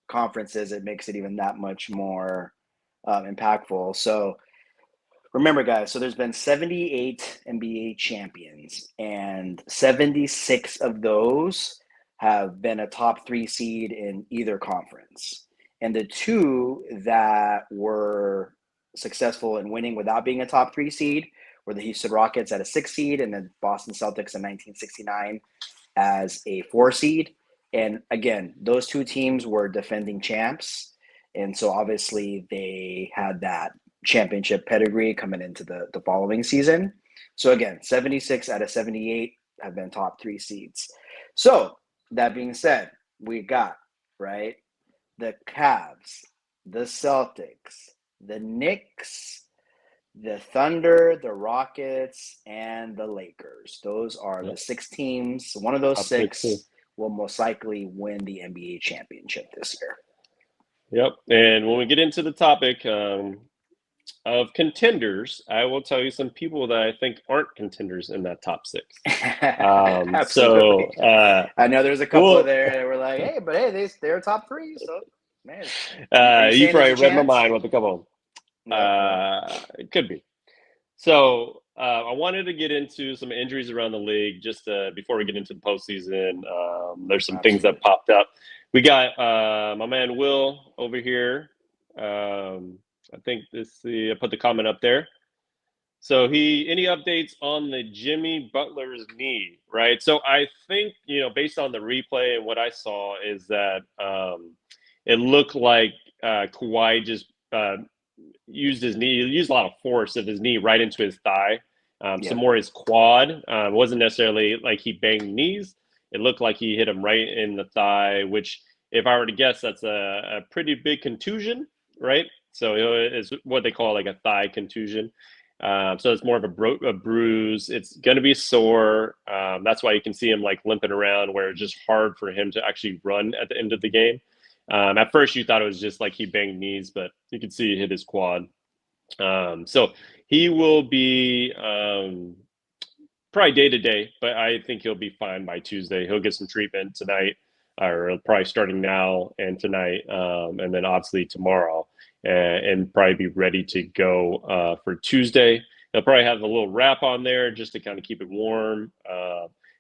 conference is, it makes it even that much more impactful. So remember, guys, so there's been 78 NBA champions, and 76 of those have been a top three seed in either conference. And the two that were successful in winning without being a top three seed were the Houston Rockets at a 6 seed, and the Boston Celtics in 1969 as a 4 seed. And again, those two teams were defending champs. And so obviously they had that championship pedigree coming into the following season. So again, 76 out of 78 have been top three seeds. So that being said, we got, right, the Cavs, the Celtics, the Knicks, the Thunder, the Rockets, and the Lakers. Those are the 6 teams. One of those Top 6 will most likely win the NBA championship this year. Yep. And when we get into the topic of contenders, I will tell you some people that I think aren't contenders in that top 6. Absolutely. So I know there's a couple there that were like, hey, they're top 3. So, man. You probably read my mind with a couple. It could be. So I wanted to get into some injuries around the league just before we get into the postseason. There's some things that popped up. We got my man Will over here. I think I put the comment up there. So any updates on the Jimmy Butler's knee, right? So I think, based on the replay and what I saw is that it looked like Kawhi just used his knee. He used a lot of force of his knee right into his thigh. So more his quad. It wasn't necessarily like he banged knees. It looked like he hit him right in the thigh, which if I were to guess, that's a pretty big contusion, right? So it's what they call like a thigh contusion. So it's more of a bruise. It's going to be sore. That's why you can see him like limping around where it's just hard for him to actually run at the end of the game. At first you thought it was just like he banged knees, but you could see he hit his quad. So he will be probably day to day, but I think he'll be fine by Tuesday. He'll get some treatment tonight, or probably starting now and tonight, and then obviously tomorrow, and probably be ready to go for Tuesday. He'll probably have a little wrap on there just to kind of keep it warm.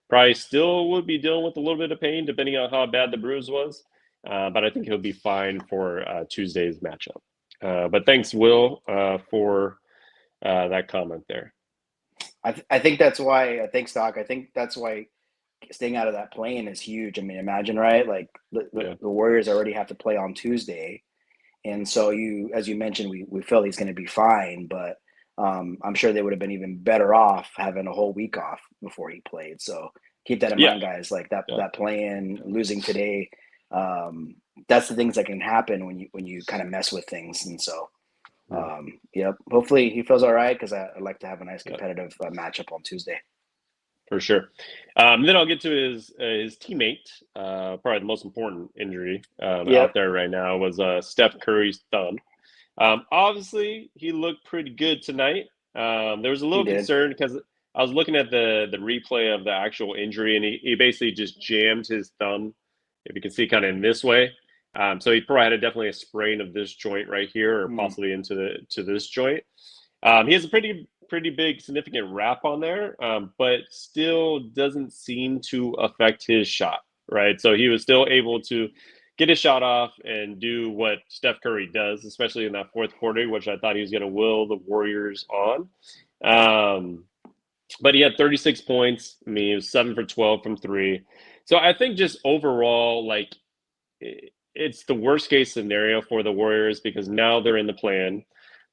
Probably still would be dealing with a little bit of pain depending on how bad the bruise was, but I think he'll be fine for Tuesday's matchup. But thanks, Will, for that comment there. I think that's why. Thanks, Doc. I think that's why staying out of that plane is huge. I mean, imagine, right? Like the Warriors already have to play on Tuesday, and so as you mentioned, we feel he's going to be fine, but I'm sure they would have been even better off having a whole week off before he played. So keep that in mind, guys. Like that play-in, losing today, that's the things that can happen when you kind of mess with things, and so. Hopefully he feels all right because I'd like to have a nice competitive matchup on Tuesday. For sure. Then I'll get to his teammate. Probably the most important injury out there right now was Steph Curry's thumb. Obviously, he looked pretty good tonight. There was a little concern because I was looking at the replay of the actual injury, and he basically just jammed his thumb, if you can see, kind of in this way. So he probably had definitely a sprain of this joint right here, or possibly into this joint. He has a pretty big, significant wrap on there, but still doesn't seem to affect his shot, right? So he was still able to get his shot off and do what Steph Curry does, especially in that fourth quarter, which I thought he was going to will the Warriors on. But he had 36 points. I mean, he was 7 for 12 from 3. So I think just overall, like, it's the worst case scenario for the Warriors because now they're in the play-in.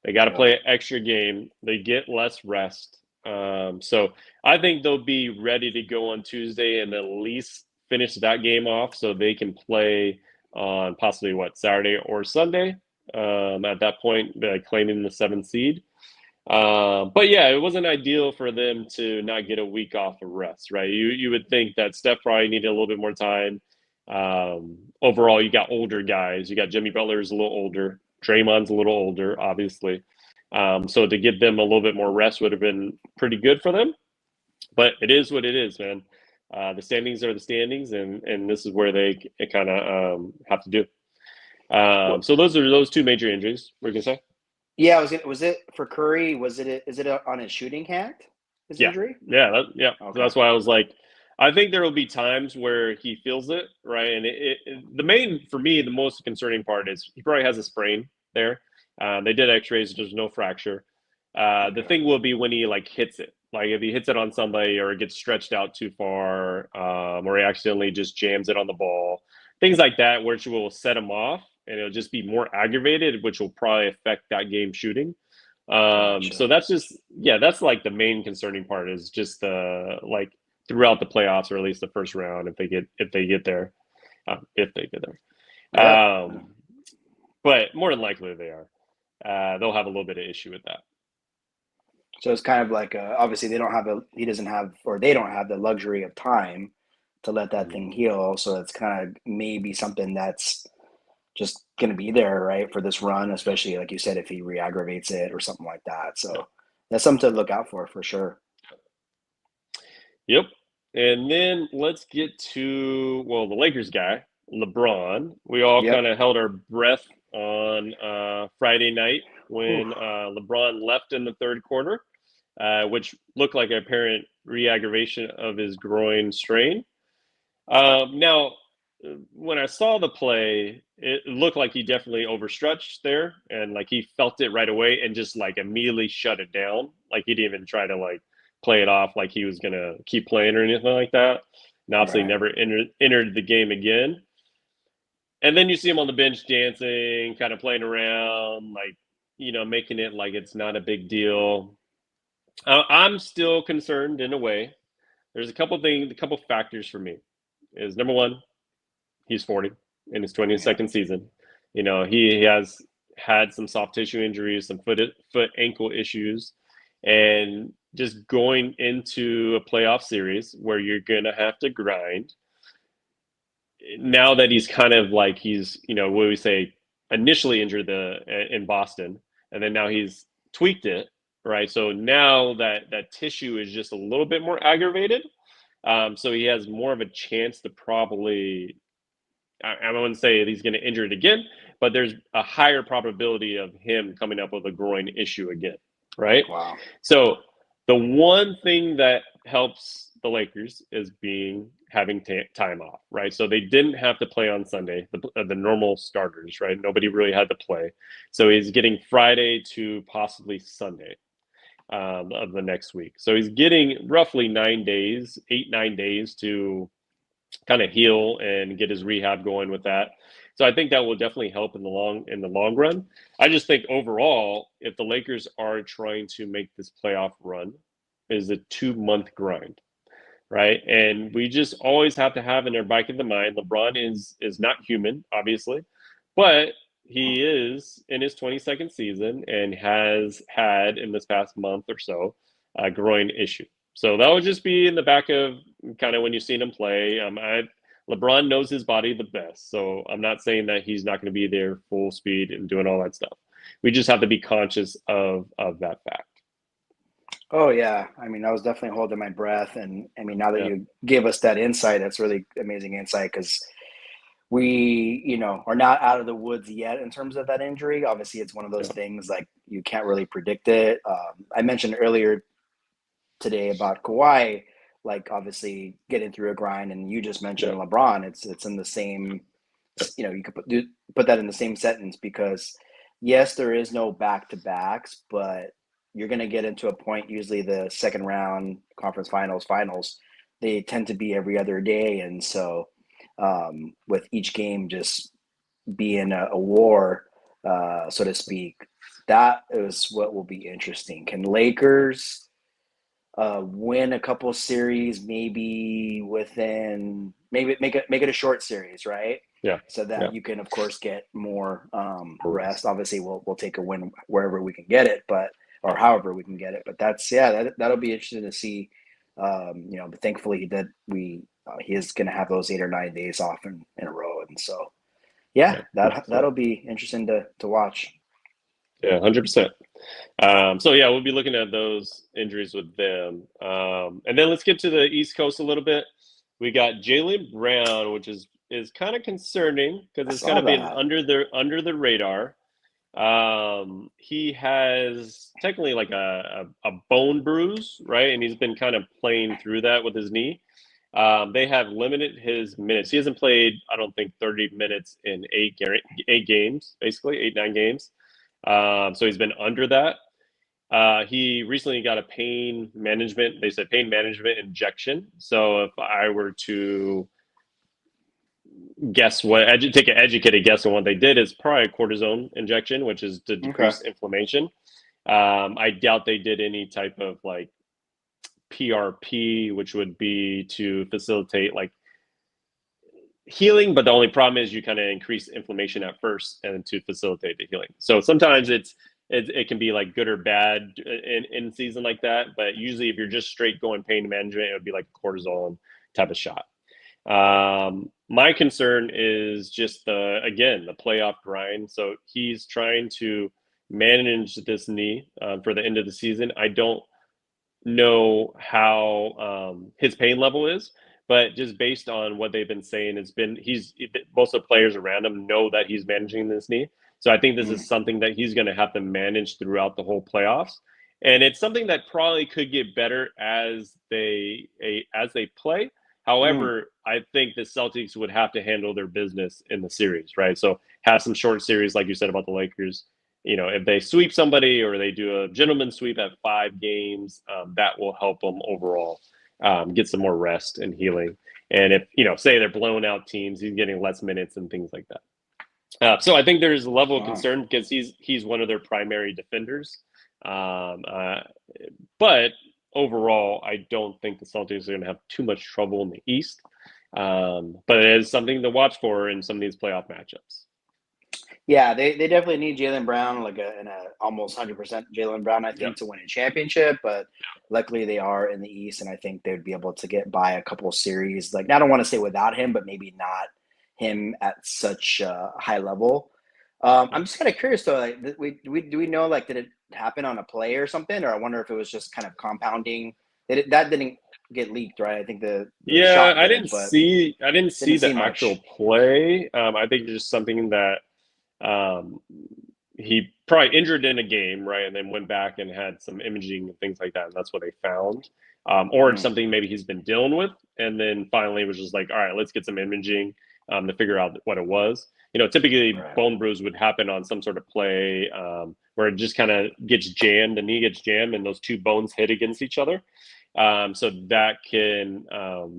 They got to play an extra game. They get less rest. So I think they'll be ready to go on Tuesday and at least finish that game off so they can play on possibly Saturday or Sunday at that point, claiming the 7th seed. But yeah, it wasn't ideal for them to not get a week off of rest, right? You would think that Steph probably needed a little bit more time. Overall, you got older guys. You got Jimmy Butler's a little older. Draymond's a little older, obviously. So to give them a little bit more rest would have been pretty good for them. But it is what it is, man. The standings are the standings, and this is where they kind of have to do. What? So those are those two major injuries. We're gonna say, Yeah, was it for Curry? Is it on his shooting hand? His yeah, injury? yeah. So Okay. that's why I was like, I think there will be times where he feels it, right? And the main for me, the most concerning part is he probably has a sprain there. They did X-rays. There's no fracture. The Okay. thing will be when he like hits it. Like if he hits it on somebody or it gets stretched out too far, or he accidentally just jams it on the ball, things like that, which will set him off and it'll just be more aggravated, which will probably affect that game shooting. Gotcha. So that's just yeah, that's like the main concerning part is just the like throughout the playoffs or at least the first round if they get there, if they get there. Yep. But more than likely they are. They'll have a little bit of issue with that. So it's kind of like obviously he doesn't have or they don't have the luxury of time to let that Mhm. thing heal. So it's kind of maybe something that's just going to be there, right, for this run, especially like you said, if he re-aggravates it or something like that. Yeah. So that's something to look out for sure. Yep. And then let's get to the Lakers guy, LeBron. We all Yep. kind of held our breath on Friday night Whew. when LeBron left in the third quarter, which looked like an apparent re-aggravation of his groin strain. Now, when I saw the play, it looked like he definitely overstretched there, and like he felt it right away, and just like immediately shut it down. Like he didn't even try to like play it off like he was gonna keep playing or anything like that. And obviously, Right. never entered the game again. And then you see him on the bench dancing, kind of playing around, like making it like it's not a big deal. I'm still concerned in a way. There's a couple factors for me. Is number one, he's 40 in his Yeah. 22nd season. He has had some soft tissue injuries, some foot ankle issues, and just going into a playoff series where you're gonna have to grind. Now that he's kind of like what we say initially injured in Boston, and then now he's tweaked it, right? So now that tissue is just a little bit more aggravated. So he has more of a chance to probably I wouldn't say he's going to injure it again, but there's a higher probability of him coming up with a groin issue again, right? Wow. So the one thing that helps the Lakers is having time off, right? So they didn't have to play on Sunday, the normal starters, right? Nobody really had to play, so he's getting Friday to possibly Sunday of the next week. So he's getting roughly 9 days, 8 9 days to kind of heal and get his rehab going with that. So I think that will definitely help in the long run. I just think overall, if the Lakers are trying to make this playoff run, is a 2 month grind, right? And we just always have to have in our back of the mind, LeBron is not human, obviously, but he is in his 22nd season and has had in this past month or so a groin issue. So that would just be in the back of kind of when you've seen him play. LeBron knows his body the best, so I'm not saying that he's not going to be there full speed and doing all that stuff. We just have to be conscious of that fact. Oh yeah. I mean, I was definitely holding my breath, and I mean, now that Yeah, you give us that insight, that's really amazing insight because we, are not out of the woods yet in terms of that injury. Obviously, it's one of those yeah, things like you can't really predict it. I mentioned earlier today about Kawhi, like obviously getting through a grind, and you just mentioned yeah, LeBron. It's in the same, you could put that in the same sentence because yes, there is no back to backs, but you're going to get into a point. Usually, the second round conference finals, they tend to be every other day, and so with each game just being a war, so to speak, that is what will be interesting. Can Lakers win a couple series, maybe within maybe make it a short series, right? yeah, So yeah. that you can, of course, get more Rest. rest. Obviously, we'll take a win wherever we can get it, but or however we can get it. But that's that'll be interesting to see. But thankfully he is going to have those 8 or 9 days off in a row, and so yeah, Yeah, that's that'll be interesting to watch. Yeah, 100%. So yeah, we'll be looking at those injuries with them. And then let's get to the East Coast a little bit. We got Jaylen Brown, which is kind of concerning because I it's kind saw of been that. under the radar. He has technically like a bone bruise, right? And he's been kind of playing through that with his knee. They have limited his minutes. He hasn't played, I don't think, 30 minutes in eight games, basically, 8, 9 games. So he's been under that. He recently got a pain management, they said pain management injection. So if I were to take an educated guess on what they did, is probably a cortisone injection, which is to Okay. decrease inflammation. I doubt they did any type of like PRP, which would be to facilitate like healing, but the only problem is you kind of increase inflammation at first and to facilitate the healing. So sometimes it can be like good or bad in season like that, but usually if you're just straight going pain management, it would be like a cortisone type of shot. My concern is just the playoff grind. So he's trying to manage this knee for the end of the season. I don't know how his pain level is, but just based on what they've been saying, he's most of the players around him know that he's managing this knee. So I think this Mm. is something that he's going to have to manage throughout the whole playoffs, and it's something that probably could get better as they play. Mm. However, I think the Celtics would have to handle their business in the series, right? So have some short series, like you said about the Lakers. If they sweep somebody or they do a gentleman sweep at 5 games, that will help them overall get some more rest and healing. And if, say they're blowing out teams, he's getting less minutes and things like that. So I think there's a level of Wow. concern because he's one of their primary defenders. Um, uh, but overall, I don't think the Celtics are going to have too much trouble in the East. But it is something to watch for in some of these playoff matchups. Yeah, they definitely need Jaylen Brown, like a almost 100% Jaylen Brown, I Yep. think, to win a championship. But luckily, they are in the East, and I think they would be able to get by a couple series. Like, I don't want to say without him, but maybe not him at such a high level. I'm just kind of curious though. Like, do we know, like, did it happen on a play or something, or I wonder if it was just kind of compounding. That didn't get leaked, right? I think the Yeah, shot I did, didn't but see I didn't see didn't see the actual much. play. I think it's just something that um, he probably injured in a game, right, and then went back and had some imaging and things like that, and that's what they found. Or it's Mm, something maybe he's been dealing with, and then finally was just like, all right, let's get some imaging to figure out what it was. Typically right. bone bruise would happen on some sort of play where it just kind of gets jammed, the knee gets jammed, and those two bones hit against each other. So that can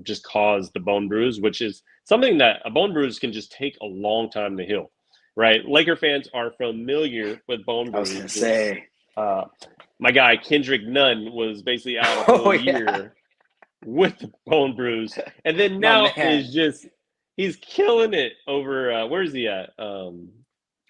just cause the bone bruise, which is something that a bone bruise can just take a long time to heal, right? Laker fans are familiar with bone I was gonna bruises. say. Uh, my guy Kendrick Nunn was basically out a Oh whole yeah, year with the bone bruise, and then my now man. he's killing it over where is he at?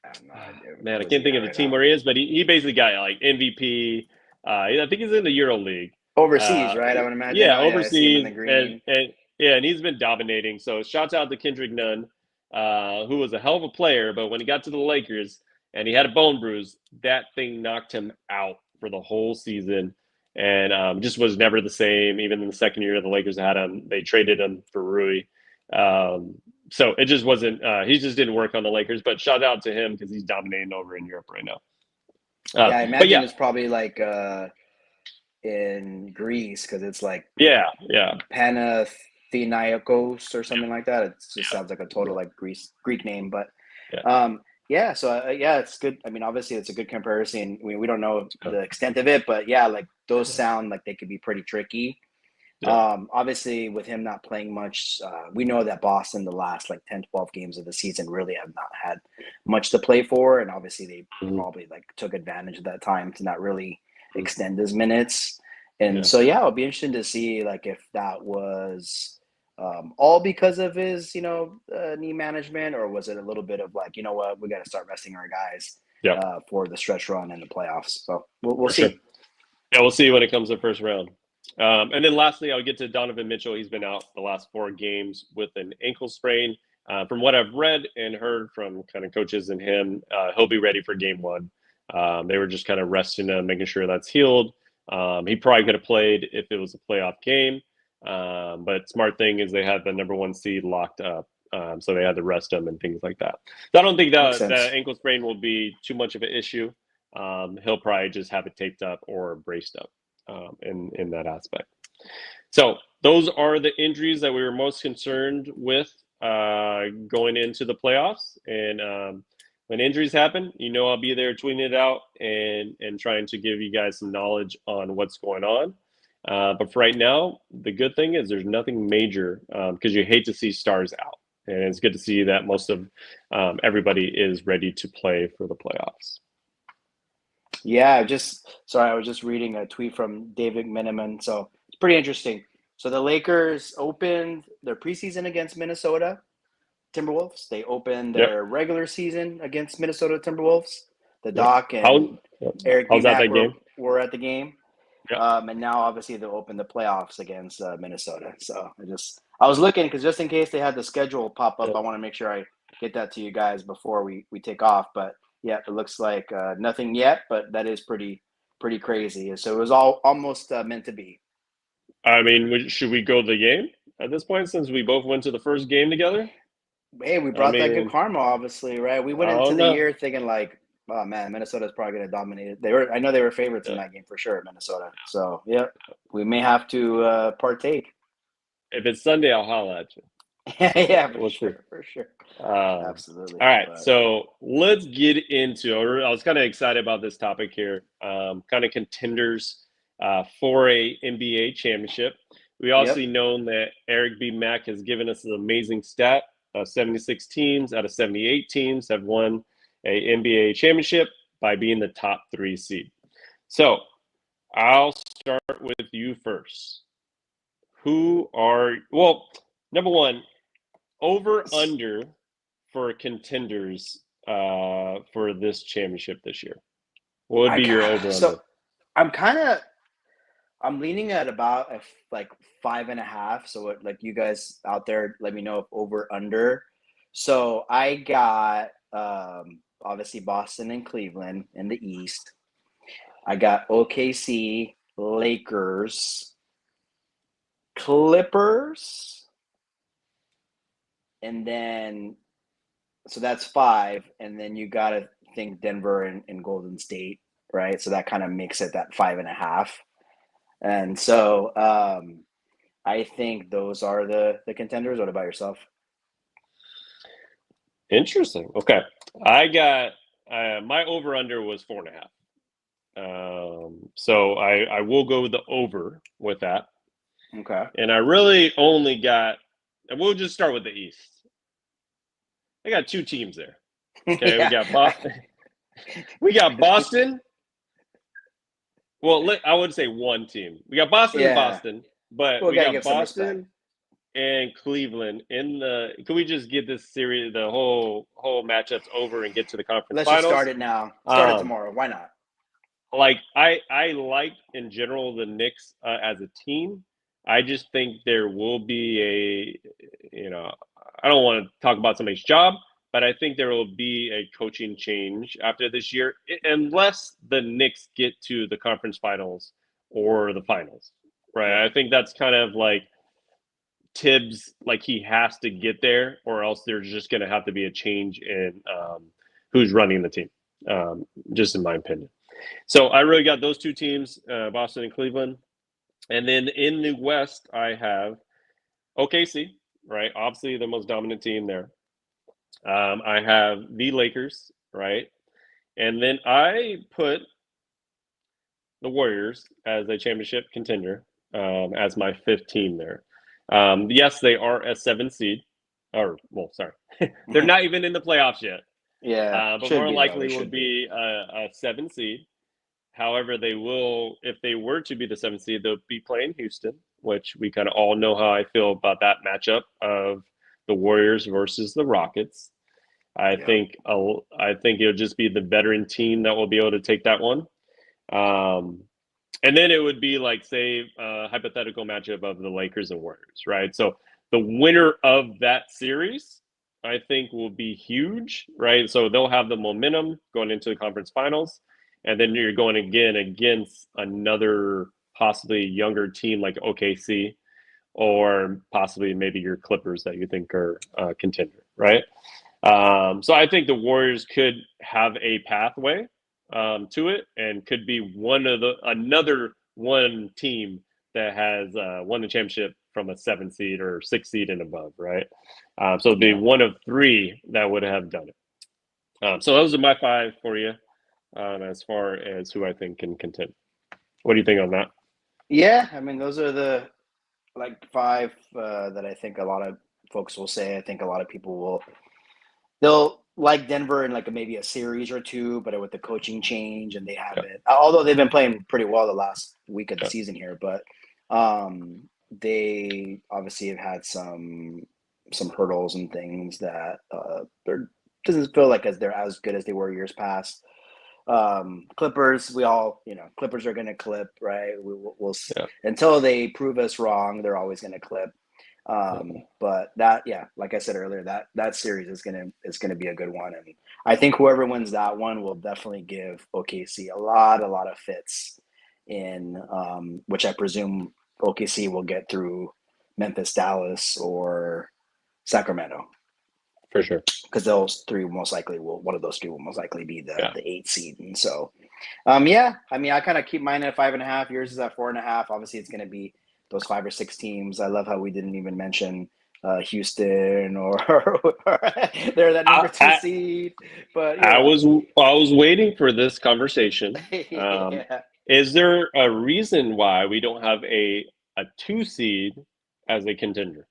I have no idea. Man, I Where's can't he think at of the right team now? where he is, but he basically got like MVP. I think he's in the Euro League. Overseas, Uh, right? I would imagine. yeah, Oh yeah, I see him in the overseas, and green. and yeah, and he's been dominating. So shouts out to Kendrick Nunn, who was a hell of a player, but when he got to the Lakers and he had a bone bruise, that thing knocked him out for the whole season, and just was never the same. Even in the second year the Lakers had him, they traded him for Rui. Um, so it just wasn't. He just didn't work on the Lakers. But shout out to him because he's dominating over in Europe right now. Yeah, I But imagine yeah, it's probably like in Greece because it's like yeah, Panathinaikos or yeah, something like that. It just yeah, sounds like a total like Greek name, but yeah. yeah. So yeah, it's good. I mean, obviously, it's a good comparison. I mean, we don't know Yeah. the extent of it, but yeah, like those sound like they could be pretty tricky. Yeah. Obviously, with him not playing much, we know that Boston, the last like 10, 12 games of the season, really have not had much to play for. And obviously, they Mhm. probably like took advantage of that time to not really Mhm. extend his minutes. And Yeah. so, yeah, it'll be interesting to see like if that was all because of his, knee management, or was it a little bit of like, you know what, we got to start resting our guys Yeah. for the stretch run in the playoffs. So we'll For sure. see. Yeah, we'll see when it comes to first round. And then lastly, I'll get to Donovan Mitchell. He's been out the last 4 games with an ankle sprain. From what I've read and heard from kind of coaches and him, he'll be ready for game one. They were just kind of resting him, making sure that's healed. He probably could have played if it was a playoff game. But smart thing is they had the number one seed locked up. So they had to rest him and things like that. So I don't think Makes the sense. ankle sprain will be too much of an issue. He'll probably just have it taped up or braced up in that aspect. So those are the injuries that we were most concerned with going into the playoffs. And when injuries happen, I'll be there tweeting it out and trying to give you guys some knowledge on what's going on. But for right now, the good thing is there's nothing major because you hate to see stars out. And it's good to see that most of everybody is ready to play for the playoffs. Yeah, I was just reading a tweet from David Miniman. So it's pretty interesting. So the Lakers opened their preseason against Minnesota Timberwolves. They opened Yep. their regular season against Minnesota Timberwolves. The Yep. Doc and Eric B. How's that Mack game? were at the game. Yep. And now obviously they'll open the playoffs against Minnesota. So I was looking because just in case they had the schedule pop up, Yep. I want to make sure I get that to you guys before we take off. But yeah, it looks like nothing yet, but that is pretty crazy. So it was almost meant to be. I mean, should we go to the game at this point since we both went to the first game together? Hey, we brought that good karma, obviously, right? We went into the year thinking like, oh man, Minnesota's probably going to dominate it. I know they were favorites in that game for sure, Minnesota. So yeah, we may have to partake. If it's Sunday, I'll holla at you. Yeah, for sure. Absolutely. All right, so let's get into it. I was kind of excited about this topic here. Kind of contenders for a NBA championship. We also know that Eric B. Mack has given us an amazing stat. 76 teams out of 78 teams have won a NBA championship by being the top 3 seed. So I'll start with you first. Number one, over under for contenders for this championship this year. What would be your over under? So I'm leaning at about like 5.5. So like you guys out there, let me know if over under. So I got obviously Boston and Cleveland in the East. I got OKC, Lakers, Clippers, and then so that's 5. And then you got to think Denver and Golden State, right? So that kind of makes it that 5.5. And so I think those are the contenders. What about yourself? Interesting. Okay. I got my over under was 4.5. So I will go with the over with that. Okay. And I really only got, and we'll just start with the East. I got 2 teams there. Okay. Yeah. We got Boston. Well, I would say 1 team. We got Boston and Boston, but we got Boston and Cleveland in the. Can we just get this series, the whole matchups over and get to the conference finals? Let's just start it now. Start it tomorrow. Why not? Like I like in general the Knicks as a team. I just think there will be I don't want to talk about somebody's job, but I think there will be a coaching change after this year, unless the Knicks get to the conference finals or the finals, right? I think that's kind of like Tibbs, like he has to get there, or else there's just going to have to be a change in who's running the team, just in my opinion. So I really got those 2 teams, Boston and Cleveland. And then in the West, I have OKC, right? Obviously the most dominant team there. I have the Lakers, right? And then I put the Warriors as a championship contender as my 5th team there. Yes, they are a 7 seed. They're not even in the playoffs yet. Yeah. But more likely will be a 7 seed. However, they will, if they were to be the 7th seed, they'll be playing Houston, which we kind of all know how I feel about that matchup of the Warriors versus the Rockets. I think it'll just be the veteran team that will be able to take that one. And then it would be like, say, a hypothetical matchup of the Lakers and Warriors, right? So the winner of that series, I think, will be huge, right? So they'll have the momentum going into the conference finals. and then you're going again against another possibly younger team like OKC, or possibly maybe your Clippers that you think are contender, right? So I think the Warriors could have a pathway to it, and could be another one team that has won the championship from a 7 seed or 6 seed and above, right? So it'd be one of three that would have done it. So those are my five for you, as far as who I think can contend. What do you think on that? Yeah, I mean, those are the five that I think a lot of folks will say. I think a lot of people they'll like Denver in maybe a series or two, but with the coaching change and they haven't. Although they've been playing pretty well the last week of the season here, but they obviously have had some hurdles and things that doesn't feel like they're as good as they were years past. Clippers, Clippers are going to clip, right? We'll until they prove us wrong, they're always going to clip. But that, like I said earlier, that series is gonna be a good one, and I think whoever wins that one will definitely give OKC a lot of fits in, which I presume OKC will get through Memphis, Dallas, or Sacramento. For sure, because those three most likely one of those three will most likely be the 8 seed, and so I mean, I kind of keep mine at 5.5. Yours is at 4.5. Obviously, it's going to be those 5 or 6 teams. I love how we didn't even mention Houston or they're that number 2 seed. But I was waiting for this conversation. Is there a reason why we don't have a 2 seed as a contender?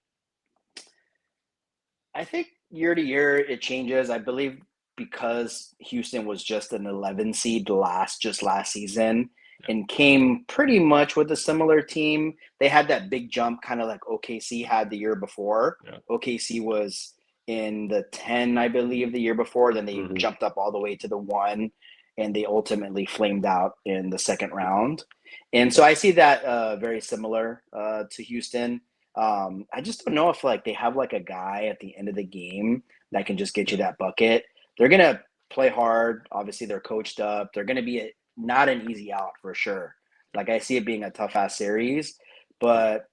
I think year to year it changes. I believe because Houston was just an 11 seed last season and came pretty much with a similar team. They had that big jump, kind of like OKC had the year before. OKC was in the 10, I believe, the year before. Then they jumped up all the way to the 1, and they ultimately flamed out in the second round. And so I see that very similar to Houston. I just don't know if they have a guy at the end of the game that can just get you that bucket. They're going to play hard. Obviously, they're coached up. They're going to be not an easy out for sure. I see it being a tough-ass series. But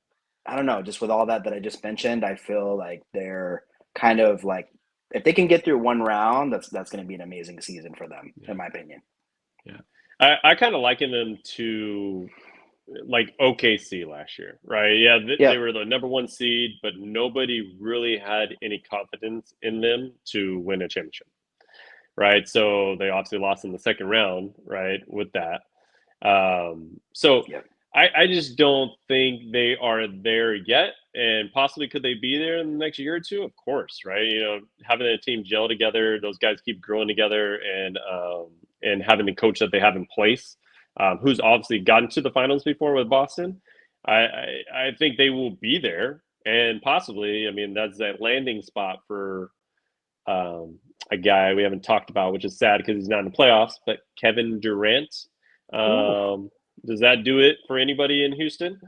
I don't know. Just with all that I just mentioned, I feel like they're kind of if they can get through one round, that's going to be an amazing season for them, in my opinion. Yeah. I kind of liken them to OKC last year, right? They were the number 1 seed, but nobody really had any confidence in them to win a championship, right? So they obviously lost in the second round, right, with that. I just don't think they are there yet. And possibly could they be there in the next year or two? Of course, right? Having a team gel together, those guys keep growing together, and having the coach that they have in place, who's obviously gotten to the finals before with Boston, I think they will be there. And possibly, I mean, that's that landing spot for a guy we haven't talked about, which is sad because he's not in the playoffs, but Kevin Durant. Does that do it for anybody in Houston?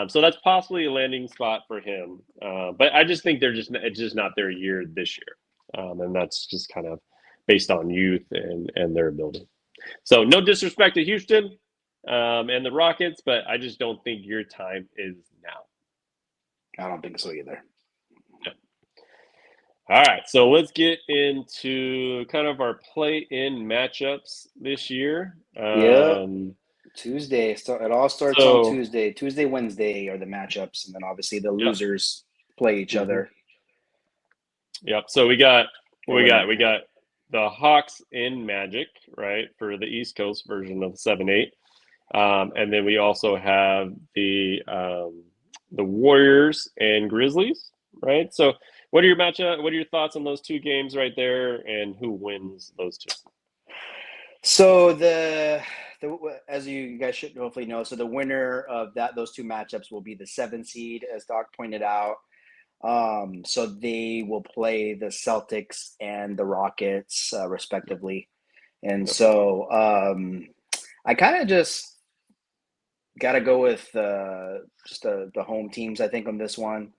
So that's possibly a landing spot for him. But I just think it's just not their year this year. And that's just kind of based on youth and their ability. So no disrespect to Houston and the Rockets, but I just don't think your time is now. I don't think so either. Yeah. All right, so let's get into kind of our play-in matchups this year. Tuesday. It all starts on Tuesday. Tuesday, Wednesday are the matchups, and then obviously the losers play each other. Yep. So we got the Hawks in Magic, right, for the East Coast version of 7-8, and then we also have the Warriors and Grizzlies, right? So what are your thoughts on those two games right there, and who wins those two? So as you guys should hopefully know, so the winner of those two matchups will be the 7 seed, as Doc pointed out. So they will play the Celtics and the Rockets, respectively. And so I kind of just got to go with just the home teams, I think, on this one.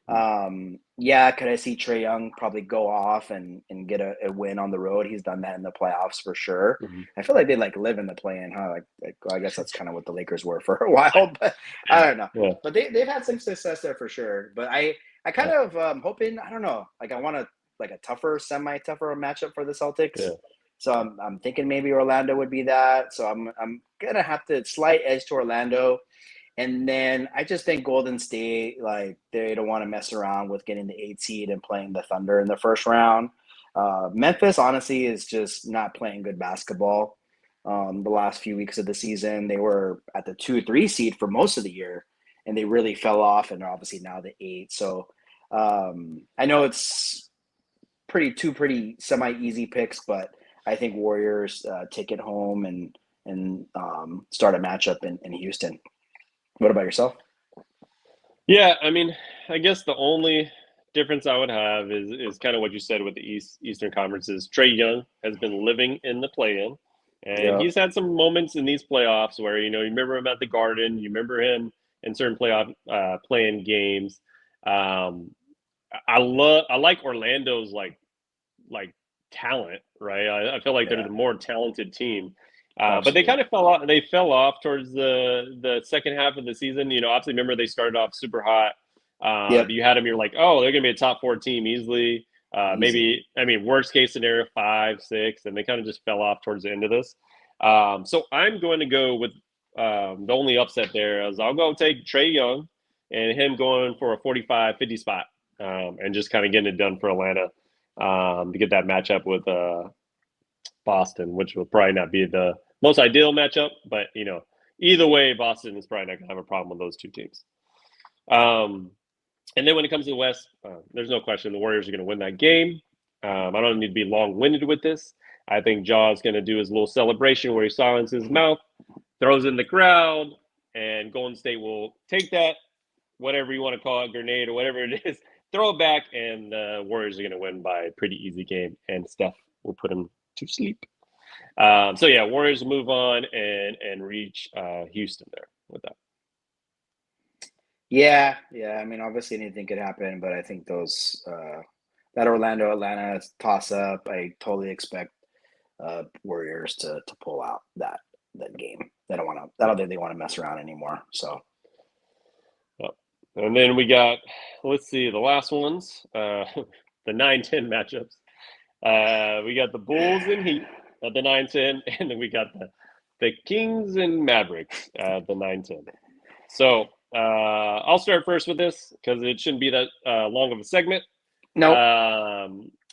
Yeah, could I see Trae Young probably go off and get a win on the road? He's done that in the playoffs for sure. Mhm. I feel like they like live in the play-in, huh? Well, I guess that's kind of what the Lakers were for a while, but I Yeah, don't know. yeah, But they've had some success there for sure. But I kind yeah, of hoping, I don't know, like I want a like a tougher, semi-tougher matchup for the Celtics. yeah. So I'm thinking maybe Orlando would be that. So I'm gonna have to slight edge to Orlando. And then I just think Golden State, like, they don't want to mess around with getting the 8 seed and playing the Thunder in the first round. Memphis, honestly, is just not playing good basketball. The last few weeks of the season, they were at the 2-3 seed for most of the year, and they really fell off, and they're obviously now the 8. So I know it's pretty semi-easy picks, but I think Warriors take it home and start a matchup in Houston. What about yourself? Yeah, I mean, I guess the only difference I would have is kind of what you said with the Eastern conferences. Trae Young has been living in the play-in, and Yeah. he's had some moments in these playoffs where you remember him at the Garden, you remember him in certain playoff playing games. Um, I like Orlando's like talent, right? I feel like they're Yeah. the more talented team. But they Absolutely. kind of fell off. They fell off towards the second half of the season. Obviously, remember they started off super hot. Yep. You had them. You're like, oh, they're gonna be a top four team easily. Easy. Maybe I mean worst case scenario 5, 6, and they kind of just fell off towards the end of this. So I'm going to go with the only upset there is I'll go take Trae Young and him going for a 45-50 spot and just kind of getting it done for Atlanta to get that matchup with Boston, which will probably not be the most ideal matchup, but either way, Boston is probably not going to have a problem with those two teams. And then when it comes to the West, there's no question the Warriors are going to win that game. I don't need to be long-winded with this. I think Ja is going to do his little celebration where he silences his mouth, throws in the crowd, and Golden State will take that, whatever you want to call it, grenade or whatever it is, throw it back, and the Warriors are going to win by a pretty easy game, and Steph will put him to sleep. So yeah, Warriors move on and reach Houston there with that. Yeah. Yeah. I mean, obviously anything could happen, but I think those that Orlando Atlanta toss up, I totally expect Warriors to pull out that game. They don't want to. I don't think they want to mess around anymore. So Yep. And then we got, let's see, the last ones, the 9-10 matchups. We got the Bulls and Heat at the 9-10, and then we got the Kings and Mavericks at the 9-10. So I'll start first with this because it shouldn't be that long of a segment. nope.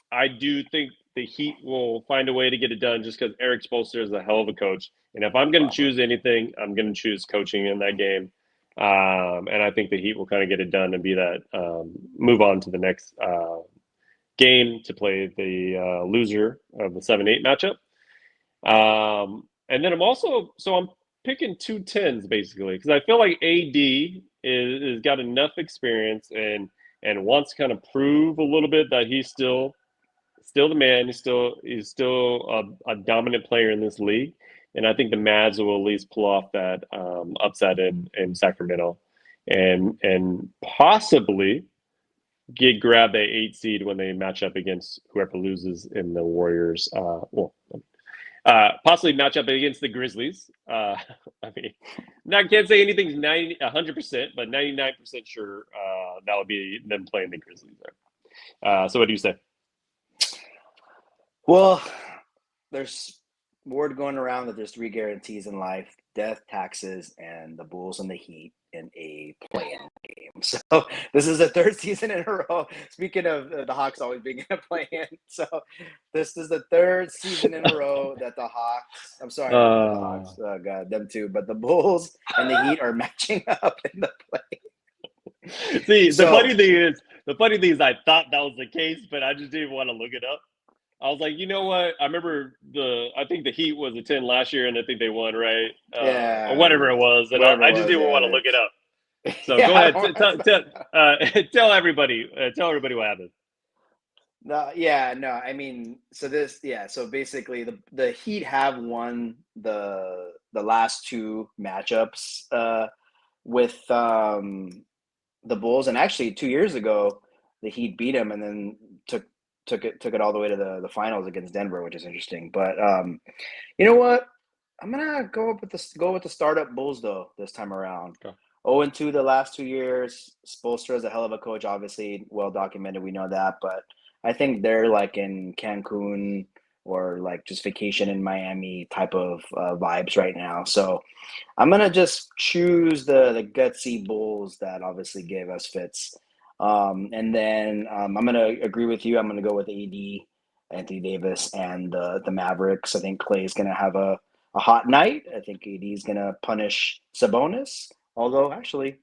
I do think the Heat will find a way to get it done just because Eric Spoelstra is a hell of a coach. And if I'm going to choose anything, I'm going to choose coaching in that game. And I think the Heat will kind of get it done and be that move on to the next game to play the loser of the 7-8 matchup. And then I'm picking 2 10s basically because I feel like AD is got enough experience and wants to kind of prove a little bit that he's still the man. He's still a dominant player in this league, and I think the Mavs will at least pull off that upset in Sacramento, and possibly grab that 8 seed when they match up against whoever loses in the Warriors. Possibly match up against the Grizzlies. I mean, I can't say anything's 100%, but 99% sure that would be them playing the Grizzlies there. So what do you say? Well, there's word going around that there's 3 guarantees in life: death, taxes, and the Bulls and the Heat in a play-in game. So this is the third season in a row. Speaking of the Hawks always being in a play-in, so this is the third season in a row that the Hawks. I'm sorry, not the Hawks. Oh God, them too. But the Bulls and the Heat are matching up in the play. See, So the funny thing is, I thought that was the case, but I just didn't want to look it up. I was like, you know what? I remember I think the Heat was a 10 last year, and I think they won, right? yeah, Or whatever it was, and whatever I it just was, didn't want to yeah. look it up. So Yeah, go I ahead, don't. tell everybody what happened. No, yeah, no. I mean, so basically, the Heat have won the last 2 matchups with the Bulls, and actually 2 years ago, the Heat beat them and then took it all the way to the finals against Denver, which is interesting. But you know what? I'm gonna go with the startup Bulls though this time around. Okay. 0-2 the last 2 years. Spoelstra is a hell of a coach, obviously well documented. We know that, but I think they're like in Cancun or like just vacation in Miami type of vibes right now. So I'm gonna just choose the gutsy Bulls that obviously gave us fits. And then I'm gonna agree with you. I'm gonna go with AD, Anthony Davis, and the Mavericks. I think Clay is gonna have a hot night. I think AD is gonna punish Sabonis. Although actually,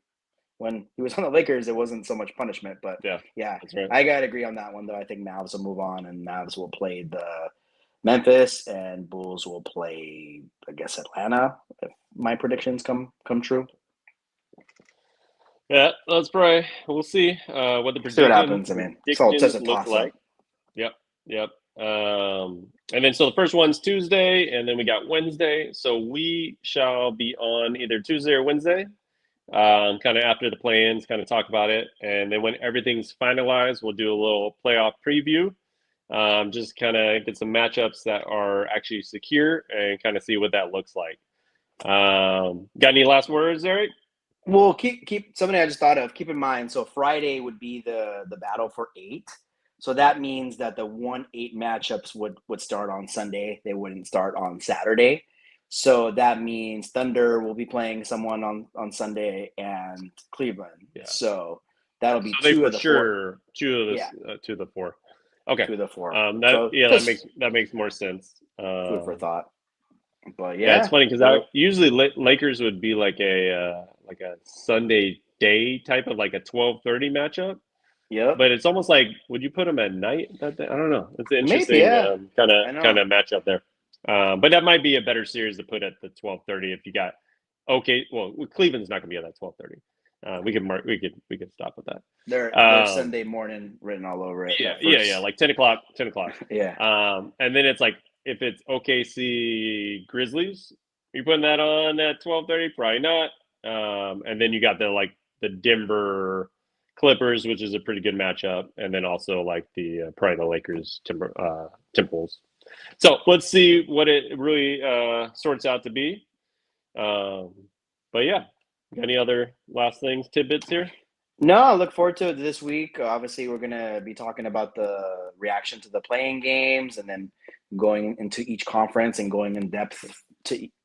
when he was on the Lakers, it wasn't so much punishment. But yeah, that's right. I gotta agree on that one though. I think Mavs will move on, and Mavs will play the Memphis, and Bulls will play, I guess, Atlanta. If my predictions come true. Yeah, let's pray. We'll see what the See what happens. I mean, it's just a look toss like. Yep. And then so the first one's Tuesday, and then we got Wednesday. So we shall be on either Tuesday or Wednesday, kind of after the play-ins, kind of talk about it. And then when everything's finalized, we'll do a little playoff preview. Just kind of get some matchups that are actually secure and kind of see what that looks like. Got any last words, Eric? Well, keep something I just thought of. Keep in mind, so Friday would be the battle for 8. So that means that the 1-8 matchups would start on Sunday. They wouldn't start on Saturday. So that means Thunder will be playing someone on Sunday and Cleveland. Yeah. So that'll be so two of the four. Two of the four. Okay. 2 of the 4. That makes more sense. Food for thought. But yeah, it's funny because usually Lakers would be like a Sunday day type of like a 12:30 matchup. Yeah, but it's almost like, would you put them at night? I don't know. It's an interesting kind of matchup there. But that might be a better series to put at the 12:30 if you got Cleveland's not going to be at that 12:30. We could stop with that. They're Sunday morning written all over it. Yeah, like 10 o'clock. Yeah. And then it's like if it's OKC Grizzlies, are you putting that on at 12:30? Probably not. And then you got the Denver Clippers, which is a pretty good matchup, and then also like probably the Lakers Timberwolves. So let's see what it really sorts out to be. But yeah, got any other last tidbits here? No, I look forward to it this week. Obviously, we're going to be talking about the reaction to the playing games, and then going into each conference and going in depth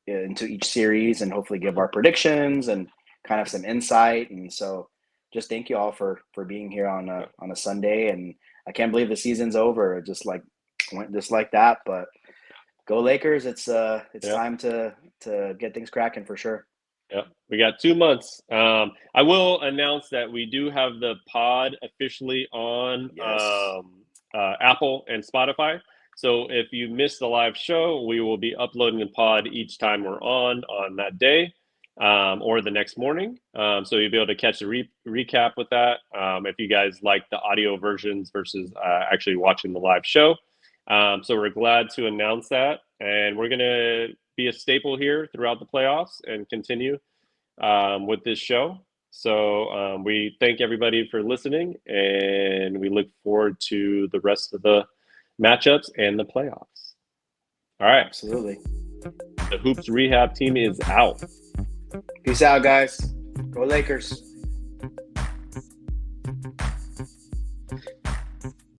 into each series, and hopefully give our predictions and kind of some insight. And so just thank you all for being here on a Sunday. And I can't believe the season's over. It just went just like that. But go Lakers! It's time to get things cracking for sure. Yeah, we got 2 months. I will announce that we do have the pod officially on Apple and Spotify. So if you missed the live show, we will be uploading the pod each time we're on that day or the next morning. So you'll be able to catch a recap with that. If you guys like the audio versions versus actually watching the live show. So we're glad to announce that. And we're going to be a staple here throughout the playoffs and continue with this show. So we thank everybody for listening, and we look forward to the rest of the matchups and the playoffs. All right. Absolutely. The Hoops Rehab team is out. Peace out, guys. Go Lakers.